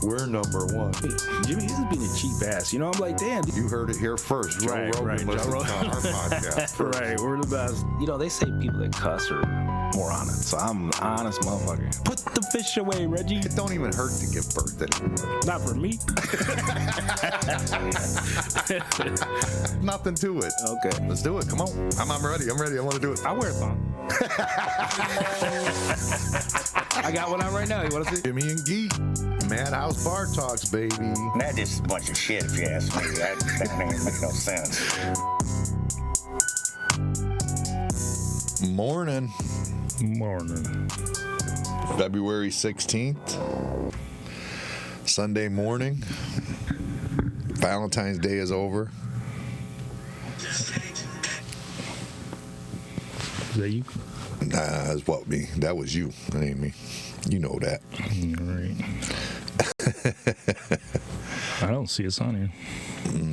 We're number one. Jimmy, he's just being a cheap ass. You know, I'm like, damn. You heard it here first. Joe Rogan listens to our podcast first. Right, we're the best. You know, they say people that cuss are more honest. So I'm an honest motherfucker. Put the fish away, Reggie. It don't even hurt to give birth anymore. Not for me. Nothing to it. Okay. Let's do it. Come on. I'm ready. I want to do it. I wear a thong. I got one on right now. You want to see? Jimmy and Gito. Madhouse Bar Talks, baby. That is a bunch of shit, if you ask me. That ain't make no sense. Morning. February 16th. Sunday morning. Valentine's Day is over. Is that you? Nah, that's what me. That was you. That ain't me. You know that. Right. I don't see us on here.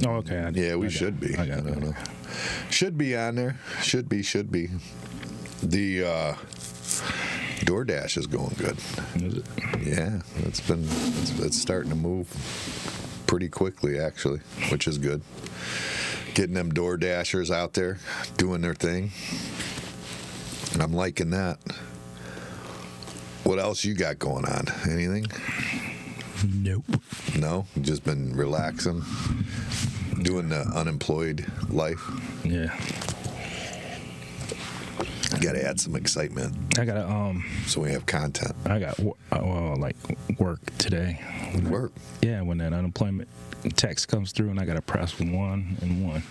Oh, okay. Yeah, we should be. I don't know. Should be on there. Should be. The DoorDash is going good. Is it? Yeah, it's starting to move pretty quickly, actually, which is good. Getting them DoorDashers out there doing their thing. I'm liking that. What else you got going on? Anything? Nope. No? Just been relaxing, doing the unemployed life. Yeah. You gotta add some excitement. I gotta so we have content. I got like work today. Work. Yeah, when that unemployment text comes through, and I gotta press 1 and 1.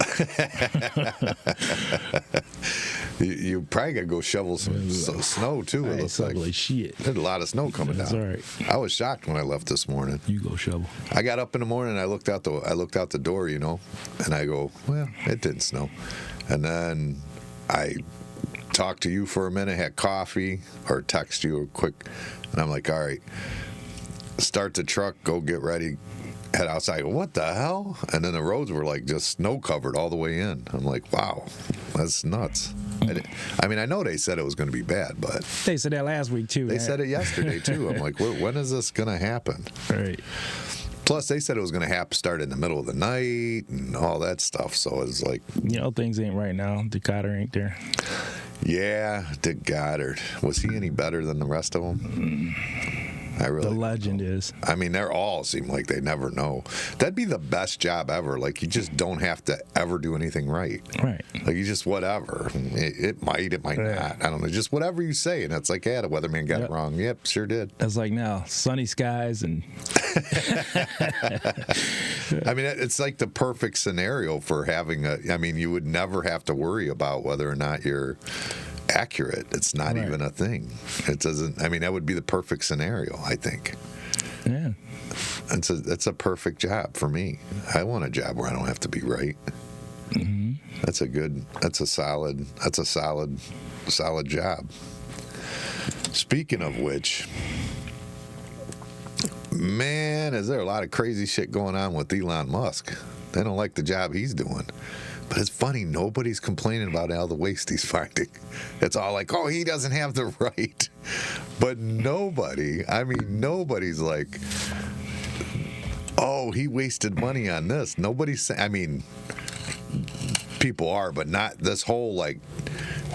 You probably gotta go shovel some snow too. It looks like shit. There's a lot of snow coming down. That's all right. I was shocked when I left this morning. You go shovel. I got up in the morning. I looked out the door, you know, and I go, well, it didn't snow. And then I talked to you for a minute, had coffee, or text you quick, and I'm like, all right, start the truck, go get ready, head outside. What the hell? And then the roads were like just snow covered all the way in. I'm like, wow, that's nuts. I mean, I know they said it was going to be bad, but they said that last week too. They said it yesterday too. I'm like, when is this going to happen? Right. Plus, they said it was going to start in the middle of the night and all that stuff. So it's like, you know, things ain't right now. Decatur ain't there. Yeah, Dick Goddard. Was he any better than the rest of them? I really. The legend is. I mean, they're all seem like they never know. That'd be the best job ever. Like, you just don't have to ever do anything right. Right. Like, you just whatever. It might not. I don't know. Just whatever you say. And it's like, yeah, the weatherman got it wrong. Yep, sure did. It's like now, sunny skies and. I mean, it's like the perfect scenario for having I mean, you would never have to worry about whether or not you're accurate. It's not even a thing. It doesn't. I mean, that would be the perfect scenario, I think. Yeah. That's a perfect job for me. I want a job where I don't have to be right. Mm-hmm. That's a solid job. Speaking of which, man, is there a lot of crazy shit going on with Elon Musk. They don't like the job he's doing. But it's funny, nobody's complaining about all the waste he's finding. It's all like, oh, he doesn't have the right. But nobody's like, oh, he wasted money on this. Nobody's saying, I mean, people are, but not this whole, like,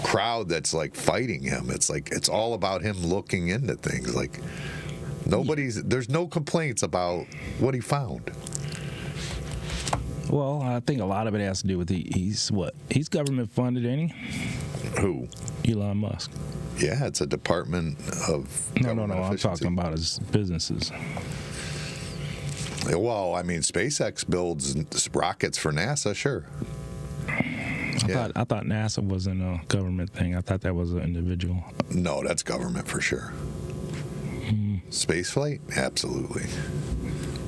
crowd that's, like, fighting him. It's like, it's all about him looking into things. Like, there's no complaints about what he found. Well, I think a lot of it has to do with he's government funded, ain't he? Who? Elon Musk. Yeah, it's a department of No. efficiency. I'm talking about his businesses. Well, I mean, SpaceX builds rockets for NASA, sure. I thought NASA wasn't a government thing. I thought that was an individual. No, that's government for sure. Space flight? Absolutely.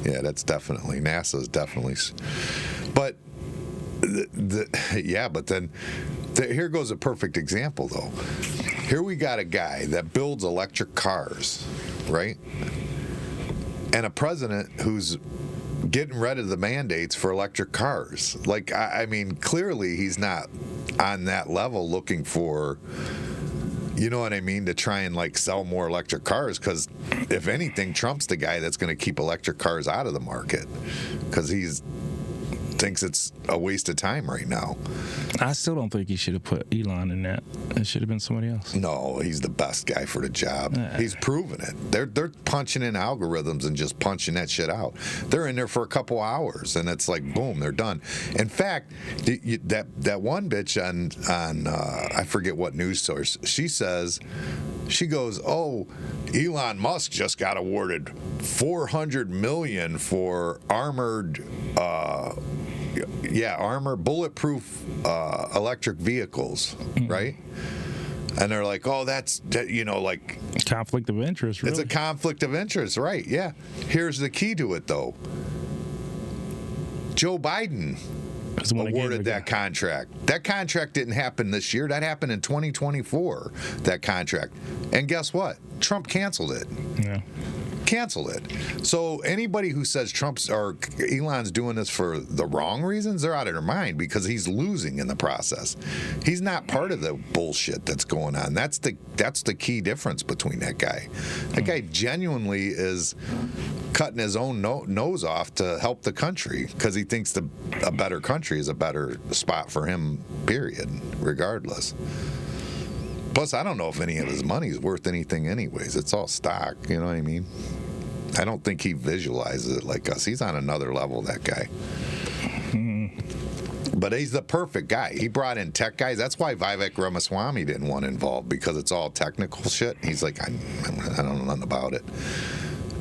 Yeah, that's definitely, NASA's definitely. But, but then, here goes a perfect example, though. Here we got a guy that builds electric cars, right? And a president who's getting rid of the mandates for electric cars. Like, I mean, clearly he's not on that level looking for, You know what I mean? To try and like sell more electric cars, because if anything, Trump's the guy that's going to keep electric cars out of the market, because he's thinks it's a waste of time right now. I still don't think he should have put Elon in that. It should have been somebody else. No, he's the best guy for the job. He's proven it. They're punching in algorithms and just punching that shit out. They're in there for a couple hours, and it's like boom, they're done. In fact, that one bitch on I forget what news source, she goes, oh, Elon Musk just got awarded $400 million for armored bulletproof electric vehicles, right? And they're like, oh, that's, like... Conflict of interest, really. It's a conflict of interest, right, yeah. Here's the key to it, though. Joe Biden awarded that contract. That contract didn't happen this year. That happened in 2024, that contract. And guess what? Trump canceled it. Yeah. Canceled it. So anybody who says Elon's doing this for the wrong reasons, they're out of their mind, because he's losing in the process. He's not part of the bullshit that's going on. That's the key difference between that guy. That guy genuinely is cutting his own nose off to help the country, because he thinks a better country is a better spot for him, period, regardless. Plus, I don't know if any of his money is worth anything anyways. It's all stock, you know what I mean? I don't think he visualizes it like us. He's on another level, that guy. But he's the perfect guy. He brought in tech guys. That's why Vivek Ramaswamy didn't want involved, because it's all technical shit. He's like, I don't know nothing about it.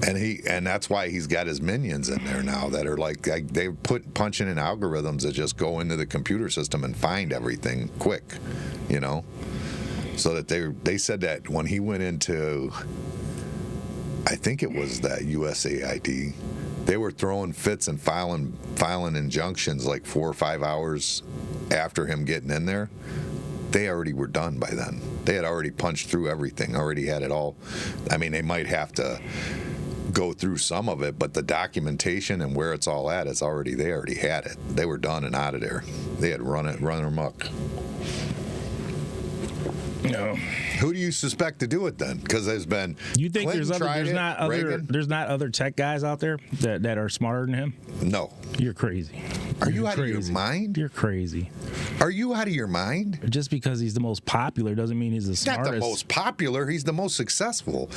And that's why he's got his minions in there now that are like they punching in algorithms that just go into the computer system and find everything quick, So that they said that when he went into, I think it was that USAID, they were throwing fits and filing injunctions like 4 or 5 hours after him getting in there. They already were done by then. They had already punched through everything, already had it all. I mean, they might have to go through some of it, but the documentation and where it's all at, they already had it. They were done and out of there. They had run amok. No. Who do you suspect to do it then? Because there's been. You think Clinton there's not other tech guys out there that are smarter than him? No. You're crazy. Are you out of your mind? You're crazy. Are you out of your mind? Just because he's the most popular doesn't mean he's the smartest. Not the most popular. He's the most successful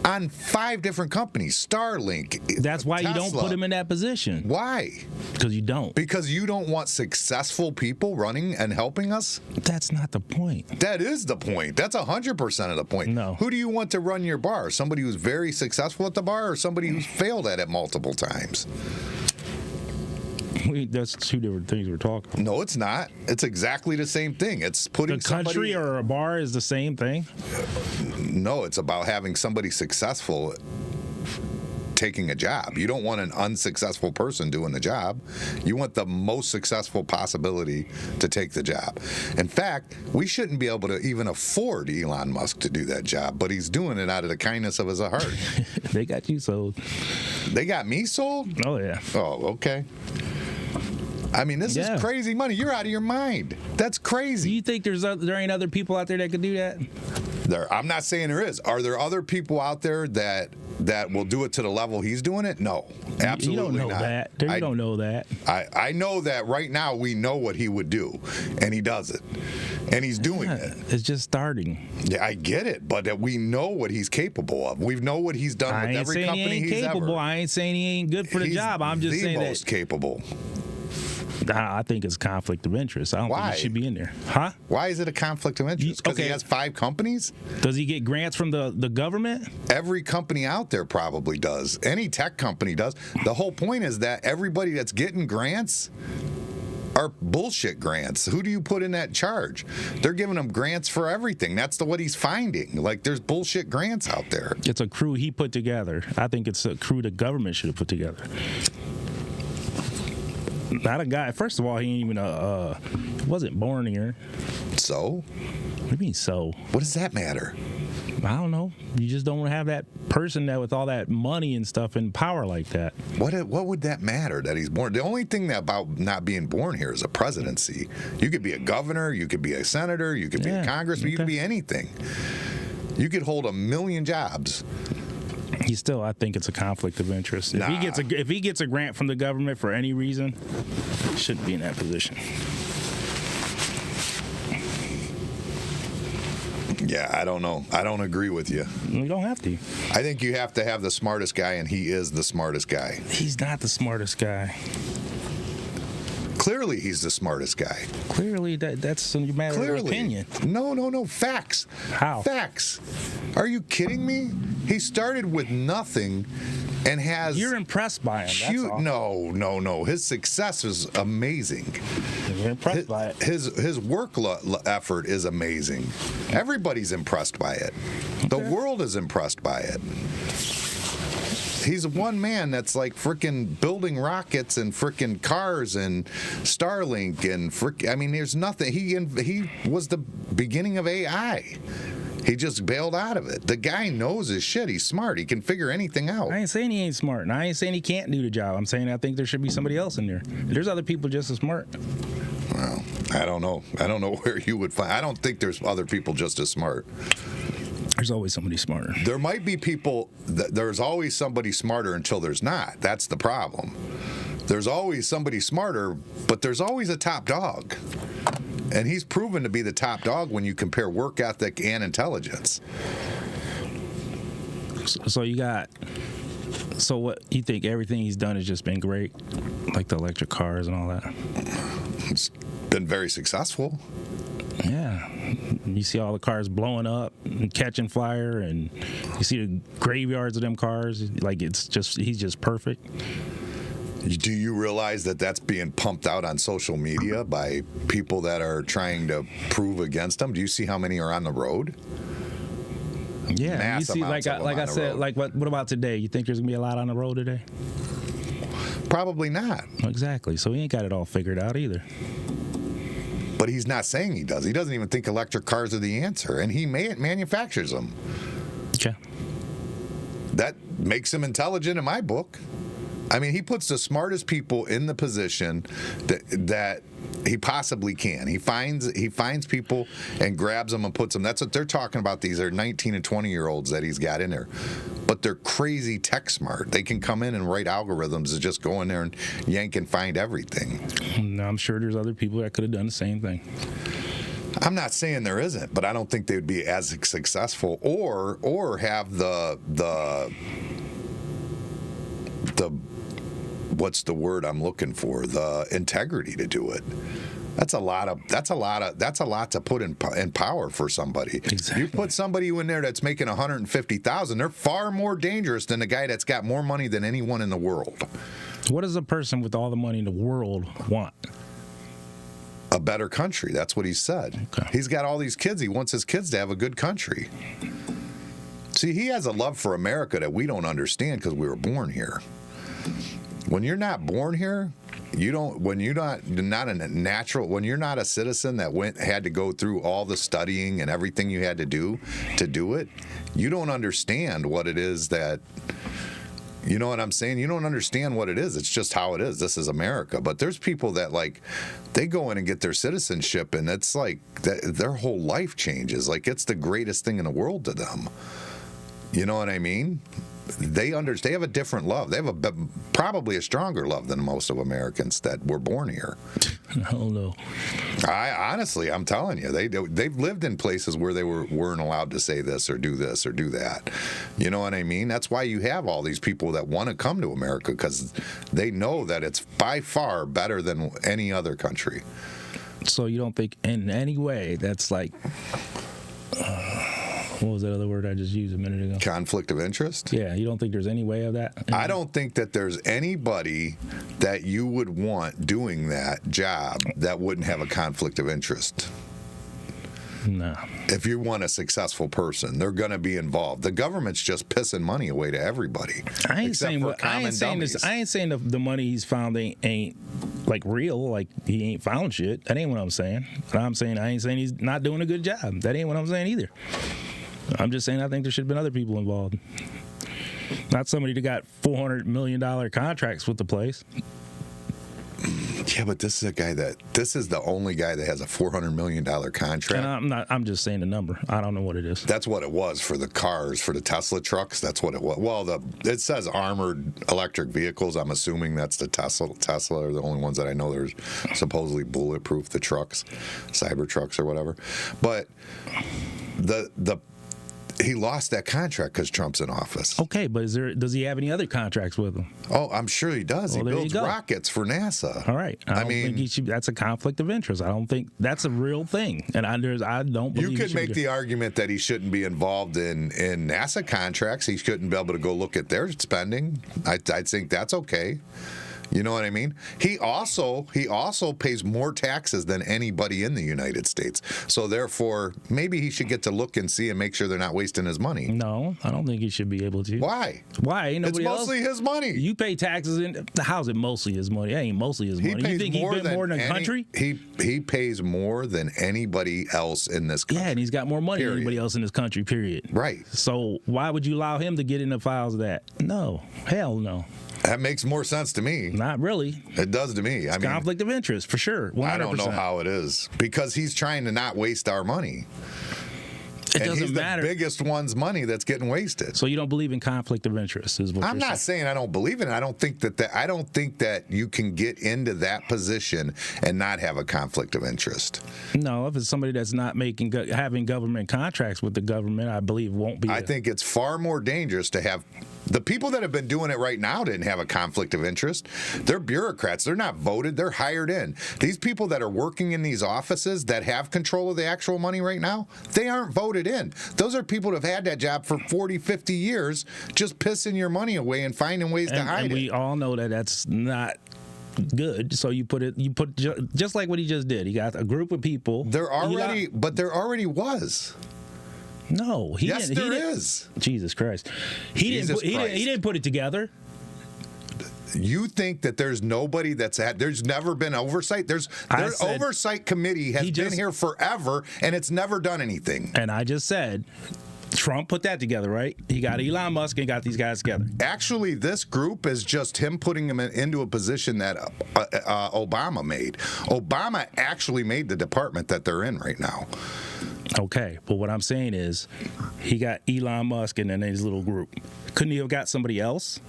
on 5 different companies. Starlink. That's why Tesla. you don't put him in that position. Why? Because you don't. Because you don't want successful people running and helping us? That's not the point. That is the point. That's 100% of the point. No. Who do you want to run your bar? Somebody who's very successful at the bar, or somebody who's failed at it multiple times? That's 2 different things we're talking about. No, it's not. It's exactly the same thing. It's putting the country or a bar is the same thing? No, it's about having somebody successful taking a job. You don't want an unsuccessful person doing the job. You want the most successful possibility to take the job. In fact, we shouldn't be able to even afford Elon Musk to do that job, but he's doing it out of the kindness of his heart. They got you sold. They got me sold? Oh, yeah. Oh, okay. I mean, this is crazy money. You're out of your mind. That's crazy. Do you think there ain't other people out there that could do that? I'm not saying there is. Are there other people out there that will do it to the level he's doing it? No, absolutely not. You don't know not. that. You don't know that. I know that right now we know what he would do, and he does it, and he's doing it. It's just starting. Yeah, I get it, but we know what he's capable of. We know what he's done with every company he's ever. I ain't saying he ain't good for the job. I'm just saying the most capable. I think it's conflict of interest. I don't think he should be in there. Huh? Why is it a conflict of interest? Because he has 5 companies? Does he get grants from the government? Every company out there probably does. Any tech company does. The whole point is that everybody that's getting grants are bullshit grants. Who do you put in that charge? They're giving them grants for everything. That's what he's finding. Like, there's bullshit grants out there. It's a crew he put together. I think it's a crew the government should have put together. Not a guy. First of all, he ain't even wasn't born here. So? What do you mean, so? What does that matter? I don't know. You just don't want to have that person that with all that money and stuff and power like that. What would that matter that he's born? The only thing about not being born here is a presidency. You could be a governor, you could be a senator, you could be a congressman, you could be anything. You could hold 1 million jobs. I think it's a conflict of interest. If he gets a grant from the government for any reason, he shouldn't be in that position. Yeah, I don't know. I don't agree with you. You don't have to. I think you have to have the smartest guy, and he is the smartest guy. He's not the smartest guy. Clearly, he's the smartest guy. Clearly, that's a matter of opinion. No. Facts. How? Facts. Are you kidding me? He started with nothing and has... You're impressed by him, that's all. No. His success is amazing. You're impressed by it. His work effort is amazing. Everybody's impressed by it. Okay. The world is impressed by it. He's one man that's like freaking building rockets and freaking cars and Starlink and I mean, there's nothing. He was the beginning of AI. He just bailed out of it. The guy knows his shit. He's smart. He can figure anything out. I ain't saying he ain't smart, and I ain't saying he can't do the job. I'm saying I think there should be somebody else in there. There's other people just as smart. Well, I don't know. I don't know where you would find. I don't think there's other people just as smart. There's always somebody smarter. There might be people. There's always somebody smarter until there's not. That's the problem. There's always somebody smarter, but there's always a top dog. And he's proven to be the top dog when you compare work ethic and intelligence. So what you think everything he's done has just been great? Like the electric cars and all that? It's been very successful. Yeah. You see all the cars blowing up and catching fire, and you see the graveyards of them cars. Like, he's just perfect. Do you realize that that's being pumped out on social media by people that are trying to prove against him? Do you see how many are on the road? Yeah, Mass you see, amounts like of them I on the said, road. like what about today? You think there's gonna be a lot on the road today? Probably not. Exactly. So he ain't got it all figured out either. But he's not saying he does. He doesn't even think electric cars are the answer, and he manufactures them. Okay. That makes him intelligent in my book. I mean, he puts the smartest people in the position that he possibly can. He finds people and grabs them and puts them. That's what they're talking about. These are 19 and 20-year-olds that he's got in there. But they're crazy tech smart. They can come in and write algorithms and just go in there and yank and find everything. No, I'm sure there's other people that could have done the same thing. I'm not saying there isn't, but I don't think they would be as successful or have the what's the word I'm looking for? The integrity to do it. That's a lot to put in power for somebody. Exactly. You put somebody in there that's making $150,000, they're far more dangerous than the guy that's got more money than anyone in the world. What does a person with all the money in the world want? A better country. That's what he said. Okay. He's got all these kids. He wants his kids to have a good country. See, he has a love for America that we don't understand because we were born here. When you're not born here, when you're not a citizen that had to go through all the studying and everything you had to do it, you don't understand what it is that, you know what I'm saying? You don't understand what it is. It's just how it is. This is America. But there's people that, like, they go in and get their citizenship, and it's like their whole life changes. Like, it's the greatest thing in the world to them. You know what I mean? They understand. They have a different love. They have probably a stronger love than most of Americans that were born here. I don't know. I'm telling you, they've lived in places where they weren't allowed to say this or do that. You know what I mean? That's why you have all these people that want to come to America, because they know that it's by far better than any other country. So you don't think in any way that's like... what was that other word I just used a minute ago? Conflict of interest? Yeah, you don't think there's any way of that? I don't think that there's anybody that you would want doing that job that wouldn't have a conflict of interest. No. If you want a successful person, they're going to be involved. The government's just pissing money away to everybody. I ain't saying the money he's found ain't like real, like he ain't found shit. That ain't what I'm saying. I ain't saying he's not doing a good job. That ain't what I'm saying either. I'm just saying I think there should have been other people involved. Not somebody that got $400 million contracts with the place. Yeah, but this is the only guy that has a $400 million contract. And I'm just saying the number. I don't know what it is. That's what it was for the cars, for the Tesla trucks. That's what it was. Well, it says armored electric vehicles. I'm assuming that's the Tesla. Tesla are the only ones that I know that are supposedly bulletproof, the trucks, cyber trucks or whatever. But he lost that contract because Trump's in office. Okay, but does he have any other contracts with him? Oh, I'm sure he does. Well, he builds rockets for NASA. All right. I mean, think he should, that's a conflict of interest. I don't think that's a real thing. And I don't believe you could make the argument that he shouldn't be involved in NASA contracts. He shouldn't be able to go look at their spending. I think that's okay. You know what I mean? He also pays more taxes than anybody in the United States. So therefore, maybe he should get to look and see and make sure they're not wasting his money. No, I don't think he should be able to. Why? Ain't nobody it's mostly his money. You pay taxes in. How's it mostly his money? It ain't mostly his money. You think he pays more than the country? He pays more than anybody else in this country. Yeah, and he's got more money than anybody else in this country, period. Right. So why would you allow him to get in the files of that? No. Hell no. That makes more sense to me. Not really. It does to me. It's conflict of interest, for sure. 100%. I don't know how it is. Because he's trying to not waste our money. It doesn't matter. The biggest one's money that's getting wasted. So you don't believe in conflict of interest, is what I'm not saying I don't believe in it. I don't think that you can get into that position and not have a conflict of interest. No, if it's somebody that's not having government contracts with the government, I believe won't be. I think it's far more dangerous to have. The people that have been doing it right now didn't have a conflict of interest. They're bureaucrats. They're not voted. They're hired in. These people that are working in these offices that have control of the actual money right now, they aren't voted in. Those are people that have had that job for 40, 50 years, just pissing your money away and finding ways to hide it. And we all know that that's not good. So you put just like what he just did. He got a group of people. There already was. No, he yes, didn't. There is. Jesus Christ. He didn't put it together. You think that there's nobody there's never been oversight? Their oversight committee has been here forever, and it's never done anything. And I just said, Trump put that together, right? He got Elon Musk and got these guys together. Actually, this group is just him putting them into a position that Obama made. Obama actually made the department that they're in right now. Okay, but what I'm saying is he got Elon Musk and then his little group. Couldn't he have got somebody else?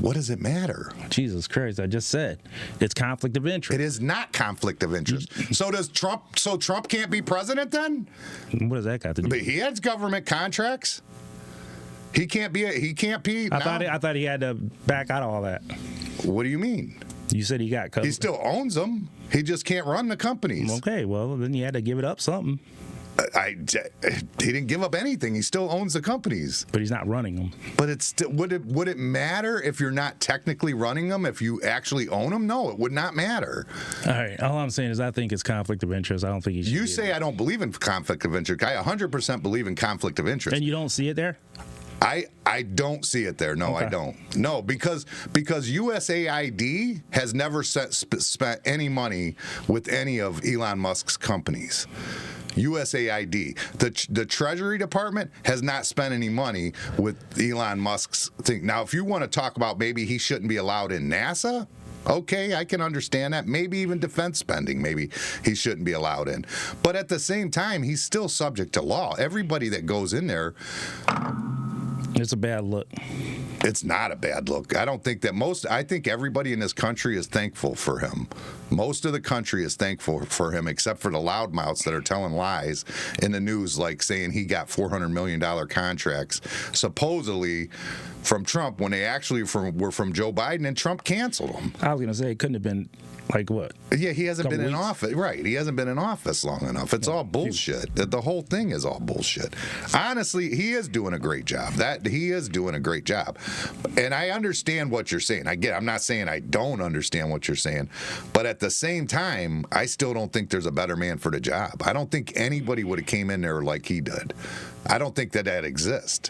What does it matter? Jesus Christ, I just said it's conflict of interest. It is not conflict of interest. So Trump can't be president then? What does that got to do? But he has government contracts. He can't be. I thought he had to back out of all that. What do you mean? You said he got covered. He still owns them. He just can't run the companies. Okay, well then you had to give it up something. He didn't give up anything. He still owns the companies. But he's not running them. But it's still, would it matter if you're not technically running them, if you actually own them? No, it would not matter. All right. All I'm saying is I think it's conflict of interest. I don't think he should. You say I don't believe in conflict of interest. I 100% believe in conflict of interest. And you don't see it there? I don't see it there. No, okay. I don't. No, because USAID has never spent any money with any of Elon Musk's companies. USAID. The Treasury Department has not spent any money with Elon Musk's thing. Now, if you want to talk about maybe he shouldn't be allowed in NASA, okay, I can understand that. Maybe even defense spending, maybe he shouldn't be allowed in. But at the same time, he's still subject to law. Everybody that goes in there... It's a bad look. It's not a bad look. I don't think that I think everybody in this country is thankful for him. Most of the country is thankful for him, except for the loudmouths that are telling lies in the news, like saying he got $400 million contracts, supposedly from Trump, when they actually were from Joe Biden, and Trump canceled them. I was going to say it couldn't have been like what? Yeah, he hasn't been in office. Right, he hasn't been in office long enough. It's all bullshit. The whole thing is all bullshit. Honestly, he is doing a great job. He is doing a great job. And I understand what you're saying. I'm not saying I don't understand what you're saying, but at the same time, I still don't think there's a better man for the job. I don't think anybody would have came in there like he did. I don't think that exists.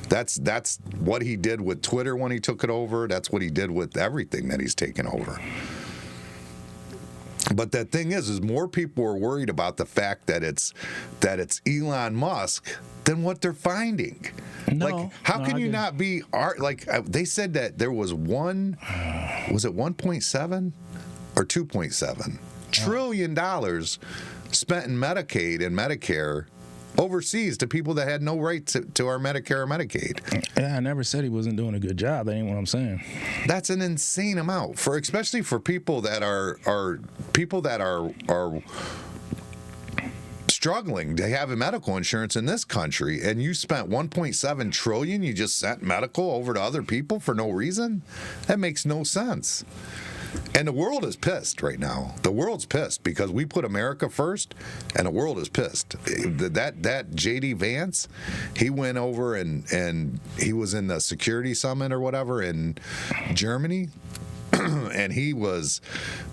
That's what he did with Twitter when he took it over. That's what he did with everything that he's taken over. But the thing is more people are worried about the fact that it's Elon Musk than what they're finding. No, how can you not be they said that there was 1.7 or 2.7 trillion dollars spent in Medicaid and Medicare overseas to people that had no right to our Medicare or Medicaid. Yeah, I never said he wasn't doing a good job. That ain't what I'm saying. That's an insane amount for, especially for people that are struggling to have a medical insurance in this country, and you spent 1.7 trillion. You just sent medical over to other people for no reason. That makes no sense. And the world is pissed right now. The world's pissed because we put America first, and the world is pissed. That J.D. Vance, he went over and he was in the security summit or whatever in Germany. And he was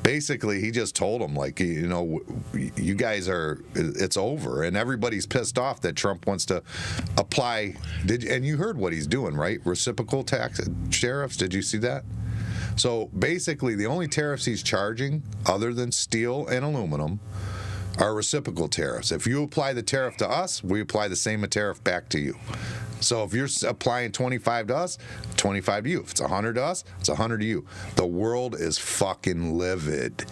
basically, he just told them, like, you know, you guys are, it's over. And everybody's pissed off that Trump wants to apply. And you heard what he's doing, right? Reciprocal tax tariffs. Did you see that? So basically, the only tariffs he's charging, other than steel and aluminum, are reciprocal tariffs. If you apply the tariff to us, we apply the same tariff back to you. So if you're applying 25 to us, 25 to you. If it's 100 to us, it's 100 to you. The world is fucking livid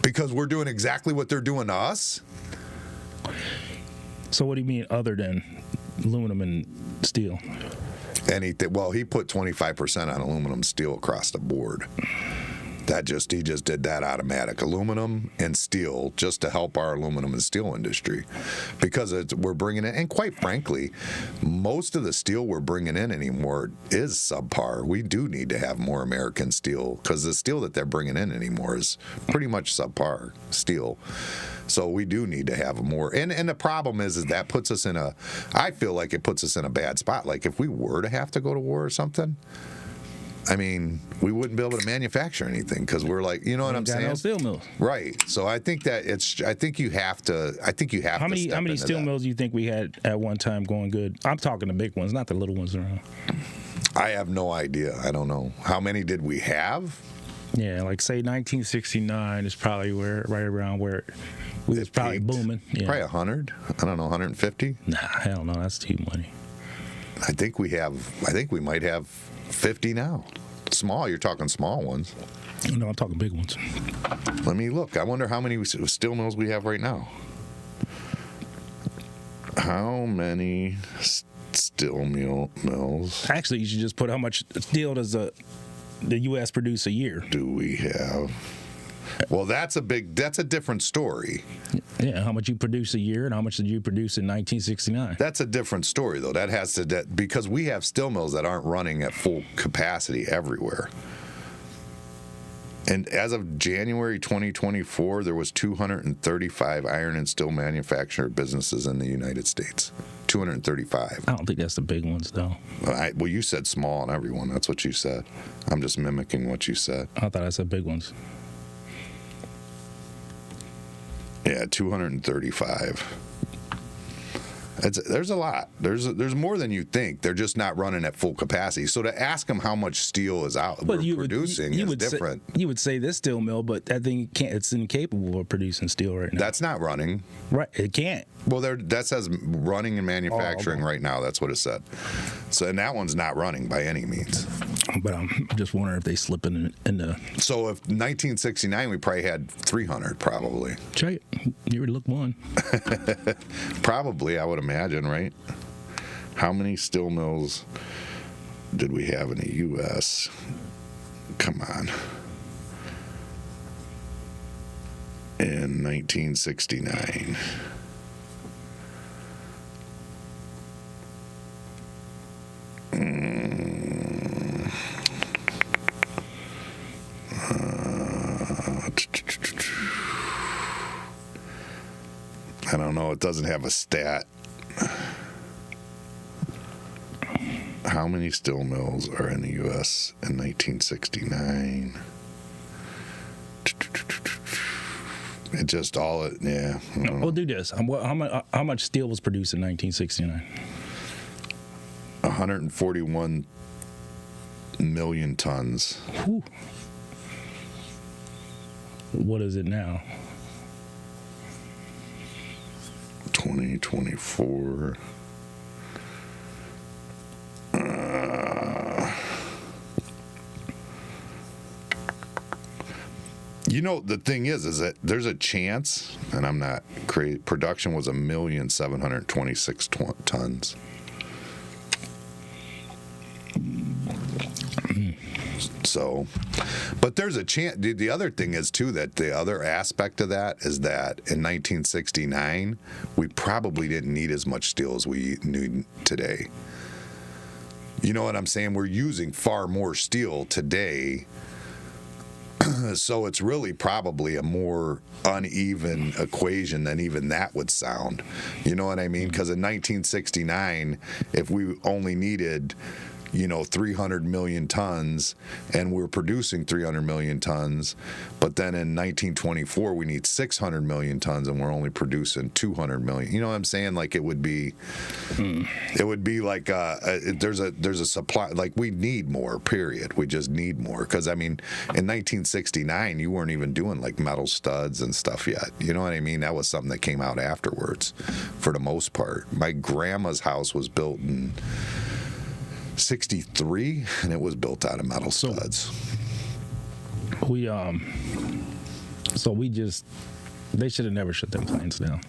because we're doing exactly what they're doing to us. So what do you mean other than aluminum and steel? And he put 25% on aluminum and steel across the board. He just did that automatic, aluminum and steel, just to help our aluminum and steel industry, because we're bringing in, and quite frankly, most of the steel we're bringing in anymore is subpar. We do need to have more American steel because the steel that they're bringing in anymore is pretty much subpar steel. So we do need to have more. And the problem is that puts us I feel like it puts us in a bad spot. Like if we were to have to go to war or something, I mean, we wouldn't be able to manufacture anything because we're like, you know what I'm saying? No steel mills. Right. So I think that I think you have to. How many steel mills do you think we had at one time going good? I'm talking the big ones, not the little ones around. I have no idea. I don't know. How many did we have? Yeah, like say 1969 is probably right around where we was probably booming. Yeah. Probably 100. I don't know, 150. Nah, hell no, that's too money. I think we might have 50 now. Small, you're talking small ones. No, I'm talking big ones. Let me look. I wonder how many steel mills we have right now. How many steel mills? Actually, you should just put how much steel does the U.S. produce a year. Do we have? Well, that's a different story. Yeah, how much you produce a year and how much did you produce in 1969? That's a different story, though. That has to, because we have steel mills that aren't running at full capacity everywhere. And as of January 2024, there was 235 iron and steel manufacturer businesses in the United States. 235. I don't think that's the big ones, though. Well, you said small on everyone. That's what you said. I'm just mimicking what you said. I thought I said big ones. Yeah, 235. There's a lot. There's more than you think. They're just not running at full capacity. So to ask them how much steel is out producing is different. You would say this steel mill, but that thing can't. It's incapable of producing steel right now. That's not running. Right, it can't. Well, that says running and manufacturing right now. That's what it said. So, and that one's not running by any means. But I'm just wondering if they slip in the. So if 1969, we probably had 300, probably. Check it. You would look one. Probably, I would imagine, right? How many steel mills did we have in the U.S.? Come on. In 1969. I don't know. It doesn't have a stat. How many steel mills are in the U.S. in 1969? It just yeah. We'll do this. How much steel was produced in 1969? 141 million tons. Whew. What is it now? 2024. You know, the thing is that there's a chance, and I'm not crazy. Production was 1,726 tons. So, but there's a chance. The other thing is too that the other aspect of that is that in 1969 we probably didn't need as much steel as we need today. You know what I'm saying? We're using far more steel today. So it's really probably a more uneven equation than even that would sound. You know what I mean? Because in 1969, if we only needed, 300 million tons, and we're producing 300 million tons, but then in 1924 we need 600 million tons, and we're only producing 200 million. You know what I'm saying? Like it would be like there's a supply. Like we need more. Period. We just need more. Because I mean, in 1969 you weren't even doing like metal studs and stuff yet. You know what I mean? That was something that came out afterwards, for the most part. My grandma's house was built in 63, and it was built out of metal studs. They should have never shut them plants down.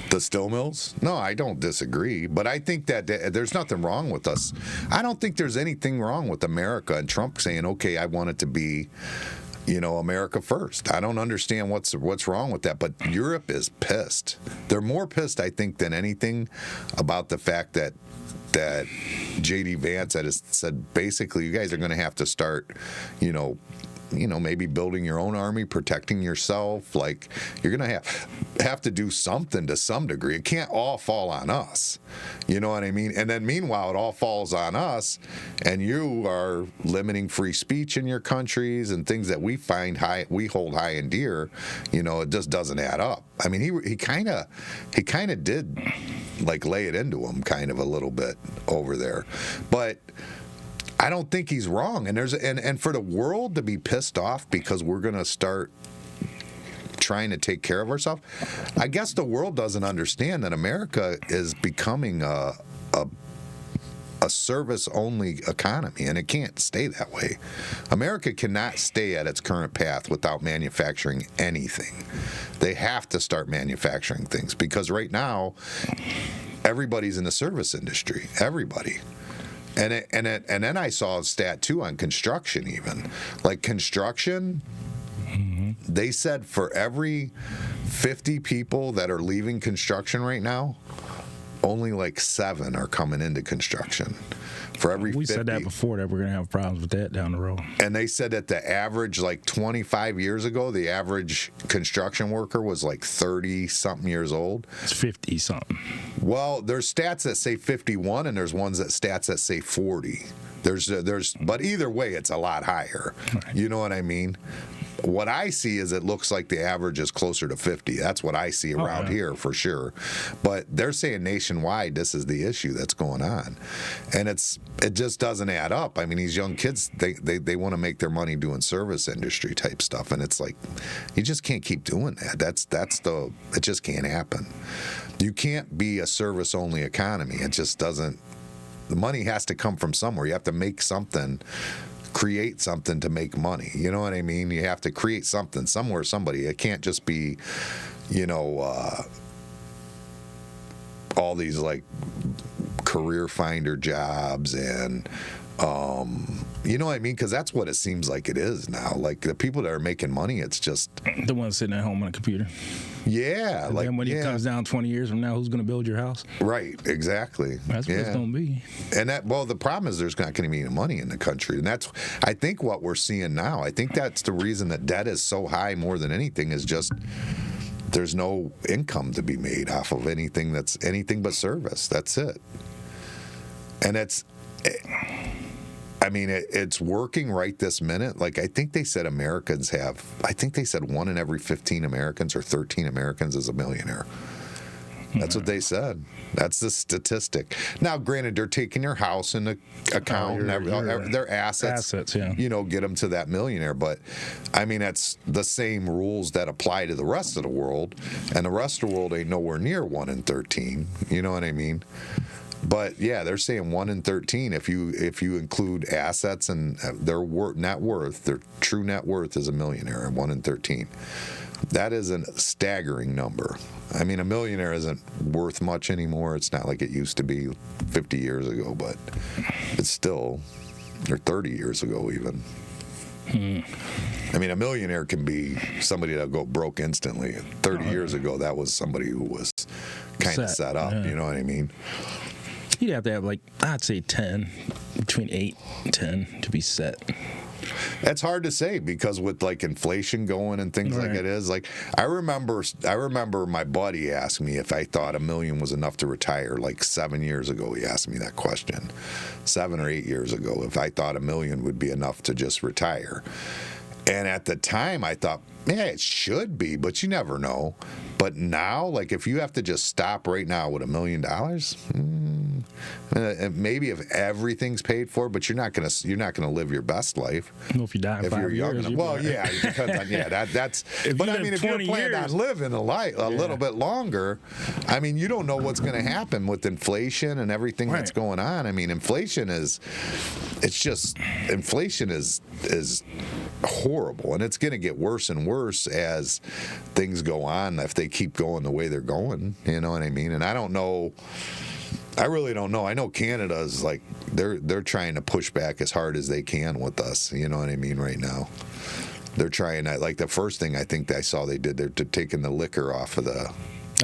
The steel mills? No, I don't disagree, but I think that there's nothing wrong with us. I don't think there's anything wrong with America and Trump saying, okay, I want it to be, America first. I don't understand what's wrong with that, but Europe is pissed. They're more pissed, I think, than anything about the fact that J.D. Vance had said, basically, you guys are going to have to start, maybe building your own army, protecting yourself. Like, you're going to have to do something to some degree. It can't all fall on us. You know what I mean? And then meanwhile, it all falls on us, and you are limiting free speech in your countries and things that we hold high and dear. It just doesn't add up. I mean, he kind of did like lay it into him kind of a little bit over there, but I don't think he's wrong. And and for the world to be pissed off because we're going to start trying to take care of ourselves, I guess the world doesn't understand that America is becoming a service-only economy, and it can't stay that way. America cannot stay at its current path without manufacturing anything. They have to start manufacturing things, because right now everybody's in the service industry. Everybody. And then I saw a stat too on construction. Even like construction, they said for every 50 people that are leaving construction right now, only like 7 are coming into construction. For every we 50. said that before, that we're going to have problems with that down the road. And they said that the average, like 25 years ago, the average construction worker was like 30-something years old. It's 50-something. Well, there's stats that say 51, and there's stats that say 40. But either way, it's a lot higher. Right. You know what I mean? What I see is it looks like the average is closer to 50. That's what I see around here for sure. But they're saying nationwide this is the issue that's going on. And it just doesn't add up. I mean, these young kids, they want to make their money doing service industry type stuff. And it's like, you just can't keep doing that. It just can't happen. You can't be a service only economy. It just doesn't. The money has to come from somewhere. You have to make something, create something to make money. You know what I mean? You have to create something somewhere, somebody. It can't just be, all these like career finder jobs and, you know what I mean? Because that's what it seems like it is now. Like the people that are making money, it's just the ones sitting at home on a computer. Yeah, and then when it comes down 20 years from now, who's going to build your house? Right, exactly. That's what it's going to be. And the problem is there's not going to be any money in the country, and that's I think what we're seeing now. I think that's the reason that debt is so high more than anything is just there's no income to be made off of anything that's anything but service. That's it, and it's working right this minute. Like, I think they said I think they said 1 in every 15 Americans or 13 Americans is a millionaire. That's what they said. That's the statistic. Now, granted, they're taking your house into account, their assets, yeah. Get them to that millionaire. But, I mean, that's the same rules that apply to the rest of the world. And the rest of the world ain't nowhere near 1 in 13. You know what I mean? But yeah, they're saying 1 in 13 if you include assets and their net worth, their true net worth is a millionaire, 1 in 13. That is a staggering number. I mean, a millionaire isn't worth much anymore. It's not like it used to be 50 years ago, but it's still, or 30 years ago even. I mean, a millionaire can be somebody that'll go broke instantly. 30 years ago, that was somebody who was kind of set up, you know what I mean? You'd have to have, like, I'd say 10, between 8 and 10 to be set. That's hard to say because with like inflation going and things like it is. Like I remember my buddy asked me if I thought $1 million was enough to retire. Like 7 years ago, he asked me that question. 7 or 8 years ago, if I thought $1 million would be enough to just retire. And at the time, I thought, yeah, it should be, but you never know. But now, like, if you have to just stop right now with $1 million, maybe if everything's paid for, but you're not gonna live your best life. Well, if you die in 5 years, yeah, it depends on that's. But I mean, if you're planning on living a little bit longer, I mean, you don't know what's going to happen with inflation and everything that's going on. I mean, inflation is horrible, and it's going to get worse and worse as things go on if they keep going the way they're going. You know what I mean? And I don't know. I really don't know. I know Canada's like they're trying to push back as hard as they can with us. You know what I mean? Right now, they're trying. Like the first thing I think I saw they did, they're taking the liquor off of the.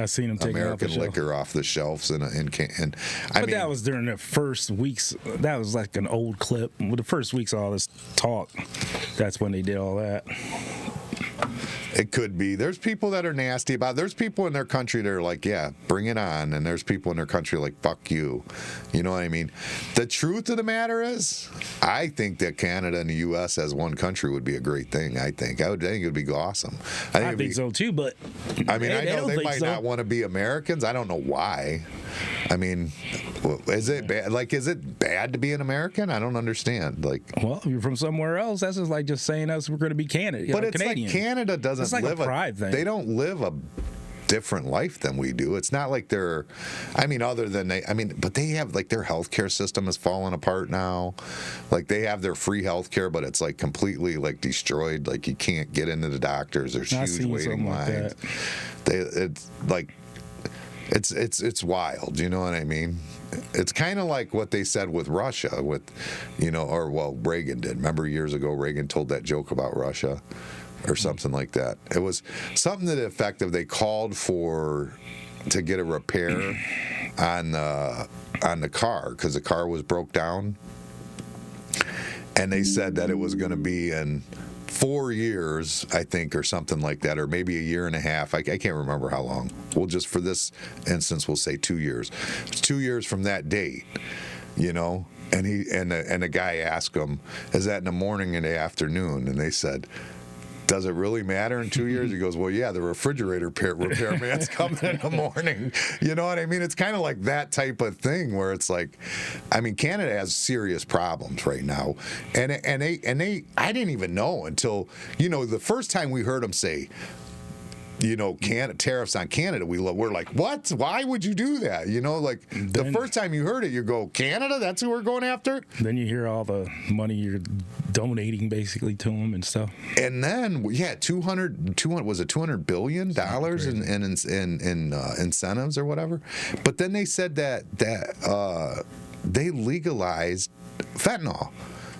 I seen them taking American liquor off the shelves, and I mean that was during the first weeks. That was like an old clip. With the first weeks of all this talk, that's when they did all that. It could be. There's people that are nasty about it. There's people in their country that are like, yeah, bring it on. And there's people in their country like, fuck you. You know what I mean? The truth of the matter is, I think that Canada and the U.S. as one country would be a great thing, I think. I think it would be awesome. I think so, too, but... I mean, I know they might not want to be Americans. I don't know why. I mean, is it bad? Like, is it bad to be an American? I don't understand. Like, well, if you're from somewhere else, that's just like just saying us we're going to be Canada. But it's Canadian. like Canada doesn't it's like live a pride thing. They don't live a different life than we do. It's not like they're. I mean, other than but they have like their healthcare system is falling apart now. Like they have their free healthcare, but it's like completely like destroyed. Like you can't get into the doctors. There's huge waiting lines. It's like. It's wild, you know what I mean? It's kind of like what they said with Russia, Reagan did. Remember years ago, Reagan told that joke about Russia or something like that. It was something to the effect of they called to get a repair on the car because the car was broke down, and they said that it was going to be in 4 years, I think, or something like that, or maybe a year and a half. I can't remember how long. We'll just, for this instance, we'll say 2 years. It's 2 years from that date, you know. And the guy asked him, "Is that in the morning or the afternoon?" And they said, "Does it really matter in 2 years?" He goes, "Well, yeah, the refrigerator repairman's coming in the morning." You know what I mean? It's kind of like that type of thing where it's like, I mean, Canada has serious problems right now, and they I didn't even know until the first time we heard them say, tariffs on Canada, we're like, what? Why would you do that? Like the first time you heard it, you go, Canada? That's who we're going after? Then you hear all the money you're donating basically to them and stuff. And then, yeah, $200 billion in incentives or whatever. But then they said that they legalized fentanyl.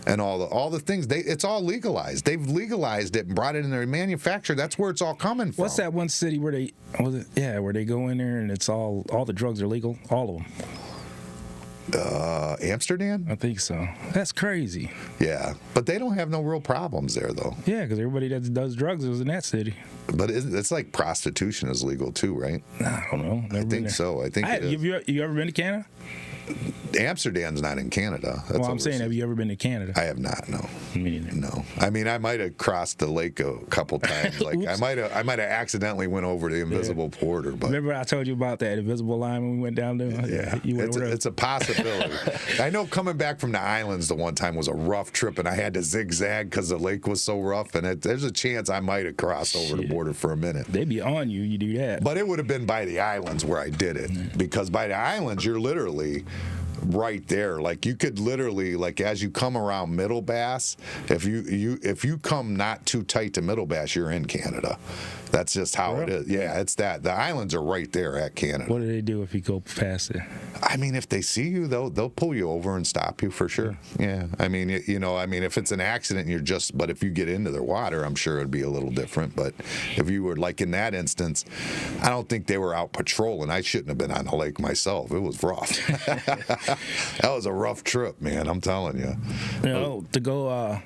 And all the things it's all legalized. They've legalized it and brought it in their manufacture. That's where it's all coming from. What's that one city where they go in there and it's all the drugs are legal, all of them. Amsterdam? I think so. That's crazy. Yeah, but they don't have no real problems there though. Yeah, because everybody that does drugs is in that city. But it's like prostitution is legal too, right? I don't know. I think so. I think. Have you ever been to Canada? Amsterdam's not in Canada. That's I'm saying, have you ever been to Canada? I have not. No. Me neither. No. I mean, I might have crossed the lake a couple times. Like I might have accidentally went over the invisible border. But remember, I told you about that invisible line when we went down there. Yeah, it's a possibility. I know coming back from the islands the one time was a rough trip, and I had to zigzag because the lake was so rough. And there's a chance I might have crossed over the border for a minute. They'd be on you. You do that. But it would have been by the islands where I did it, because by the islands you're literally right there. Like you could literally, like as you come around Middle Bass, if you come not too tight to Middle Bass, you're in Canada. That's just how it is. Yeah, it's that. The islands are right there at Canada. What do they do if you go past it? I mean, if they see you, they'll pull you over and stop you for sure. Yeah. I mean, if it's an accident, but if you get into their water, I'm sure it'd be a little different. But if you were like in that instance, I don't think they were out patrolling. I shouldn't have been on the lake myself. It was rough. That was a rough trip, man. I'm telling you. To go, I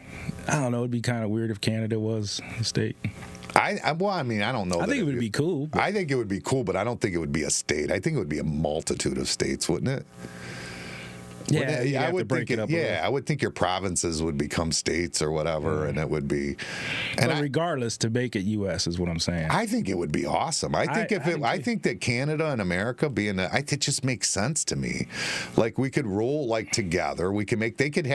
don't know. It'd be kind of weird if Canada was a state. I don't know. I think it would be cool. I think it would be cool, but I don't think it would be a state. I think it would be a multitude of states, wouldn't it? Yeah, I would break it up. I would think your provinces would become states or whatever, and it would be. But regardless, to make it U.S. is what I'm saying. I think it would be awesome. I think that Canada and America being, it just makes sense to me. Like we could roll like together. We can make. They can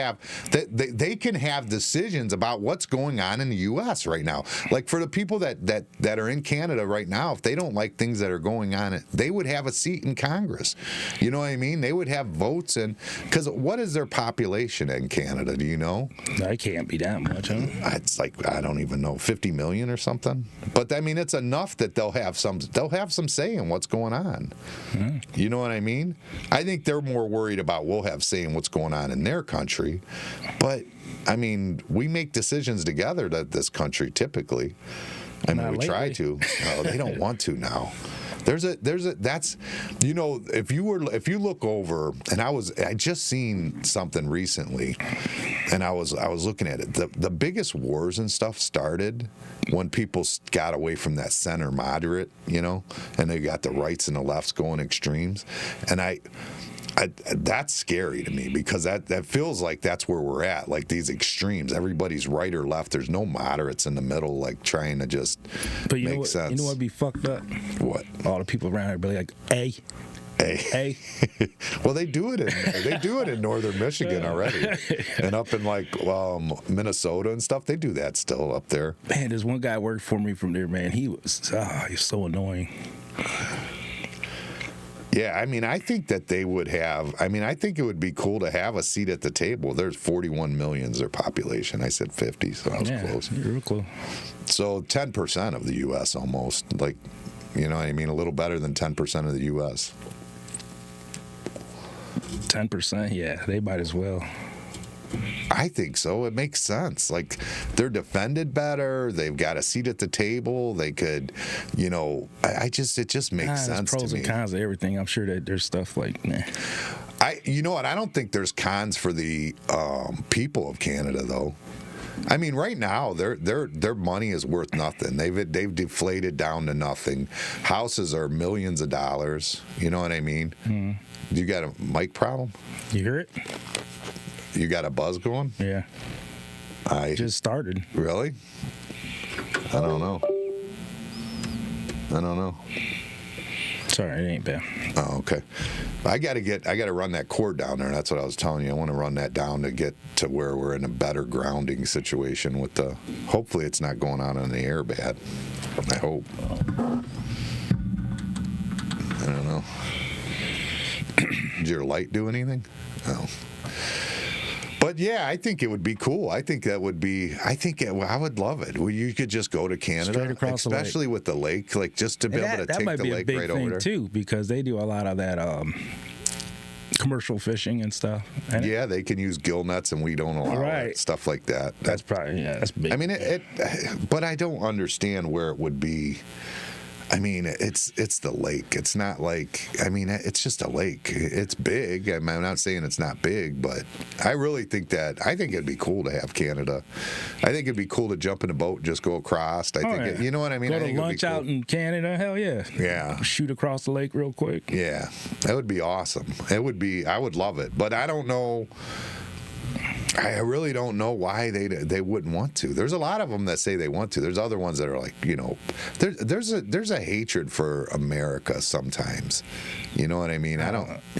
have decisions about what's going on in the U.S. right now. Like for the people that are in Canada right now, if they don't like things that are going on, they would have a seat in Congress. You know what I mean? They would have votes and. Because what is their population in Canada? Do you know? It can't be that much, huh? It's like I don't even know, 50 million or something. But I mean, it's enough that they'll have some say in what's going on. You know what I mean? I think they're more worried about we'll have say in what's going on in their country. But I mean, we make decisions together this country typically. I mean, we try to. Oh, they don't want to now. That's if you look over, and I just seen something recently, and I was looking at it. The biggest wars and stuff started when people got away from that center moderate, and they got the rights and the lefts going extremes, and that's scary to me because that feels like that's where we're at, like these extremes. Everybody's right or left. There's no moderates in the middle, like trying to just make sense. You know what'd be fucked up? What? All the people around here be like, hey. Well, they do it in northern Michigan already, and up in like Minnesota and stuff. They do that still up there. Man, there's one guy worked for me from there. Man, he's so annoying. Yeah, I mean, I think that they would have. I mean, I think it would be cool to have a seat at the table. There's 41 million is their population. I said 50, so I was close. You're real close. So 10% of the U.S. almost, like, you know what I mean? A little better than 10% of the U.S. 10%, yeah, they might as well. I think so. It makes sense. Like they're defended better. They've got a seat at the table. They could, it just makes sense to me. Pros and cons of everything. I'm sure that there's stuff like, nah. You know what? I don't think there's cons for the people of Canada though. I mean, right now their money is worth nothing. They've deflated down to nothing. Houses are millions of dollars. You know what I mean? Mm. You got a mic problem? You hear it? You got a buzz going? Yeah. I just started. Really? I don't know. Sorry, it ain't bad. Oh, okay. I gotta run that cord down there. That's what I was telling you. I want to run that down to get to where we're in a better grounding situation with hopefully it's not going on in the air bad. I hope. I don't know. Did your light do anything? Oh. But yeah, I think it would be cool. I think that would be. I would love it. You could just go to Canada, straight across especially the lake. With the lake, like just to be able to take the lake right over there. That might be a big thing too, because they do a lot of that commercial fishing and stuff. Yeah, they can use gill nets, and we don't allow it, stuff like that. That's probably that's big. I mean, but I don't understand where it would be. I mean, it's the lake. It's not like, it's just a lake. It's big. I'm not saying it's not big, but I really think it'd be cool to have Canada. I think it'd be cool to jump in a boat and just go across. You know what I mean? Go to lunch out in Canada? Hell yeah. Yeah. Shoot across the lake real quick. Yeah. That would be awesome. I would love it. But I don't know. I really don't know why they wouldn't want to. There's a lot of them that say they want to. There's other ones that are like, there's a hatred for America sometimes. You know what I mean?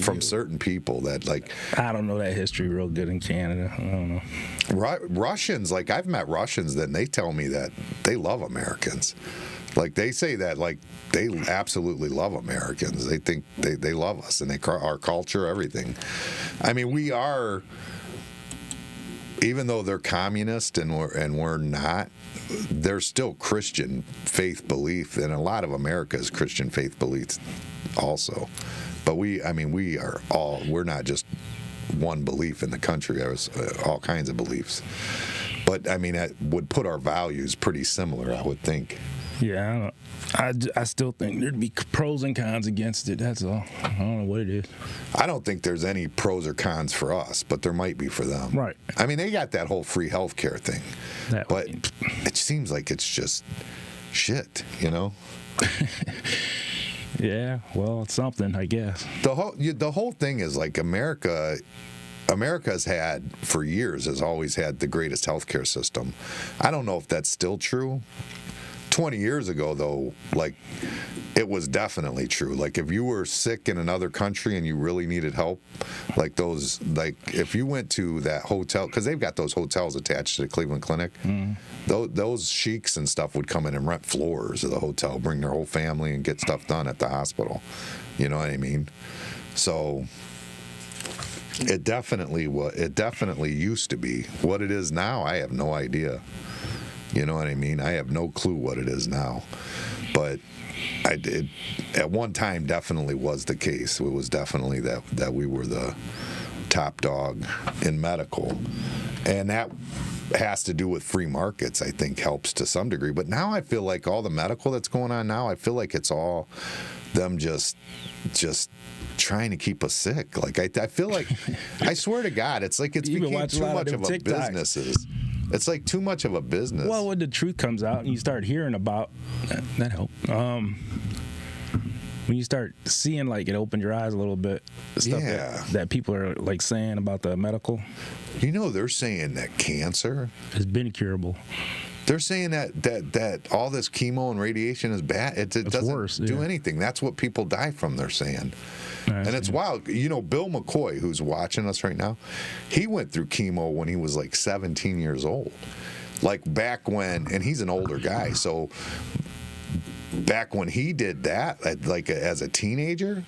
From certain people that like. I don't know that history real good in Canada. I don't know. Russians, like I've met Russians that they tell me that they love Americans. Like they say that like they absolutely love Americans. They think they love us and our culture, everything. I mean, we are, even though they're communist and we're not, they're still Christian faith belief, and a lot of America is Christian faith belief also. But we're not just one belief in the country. There's all kinds of beliefs. But I mean, that would put our values pretty similar, I would think. Yeah, I still think there'd be pros and cons against it. That's all. I don't know what it is. I don't think there's any pros or cons for us, but there might be for them. Right. I mean, they got that whole free health care thing. But way. it seems like it's just shit, you know? Yeah, well, it's something, I guess. The whole thing is like America's had, for years, has always had the greatest healthcare system. I don't know if that's still true. 20 years ago, though, like, it was definitely true. Like, if you were sick in another country and you really needed help, like if you went to that hotel, because they've got those hotels attached to the Cleveland Clinic, those sheiks and stuff would come in and rent floors of the hotel, bring their whole family and get stuff done at the hospital. You know what I mean? So it definitely used to be. What it is now, I have no idea. You know what I mean? I have no clue what it is now. But at one time definitely was the case. It was definitely that we were the top dog in medical. And that has to do with free markets, I think, helps to some degree. But now I feel like all the medical that's going on now, I feel like it's all them just trying to keep us sick. Like I feel like, I swear to God, it's like it's became too much of a business. It's like too much of a business. Well, when the truth comes out and you start hearing about that help. When you start seeing, like, it opened your eyes a little bit. Stuff that people are like saying about the medical. You know, they're saying that cancer has been curable. They're saying that all this chemo and radiation is bad. It doesn't do anything. That's what people die from, they're saying. And it's wild. You know, Bill McCoy, who's watching us right now, he went through chemo when he was like 17 years old. Like back when, and he's an older guy, so back when he did that, like as a teenager,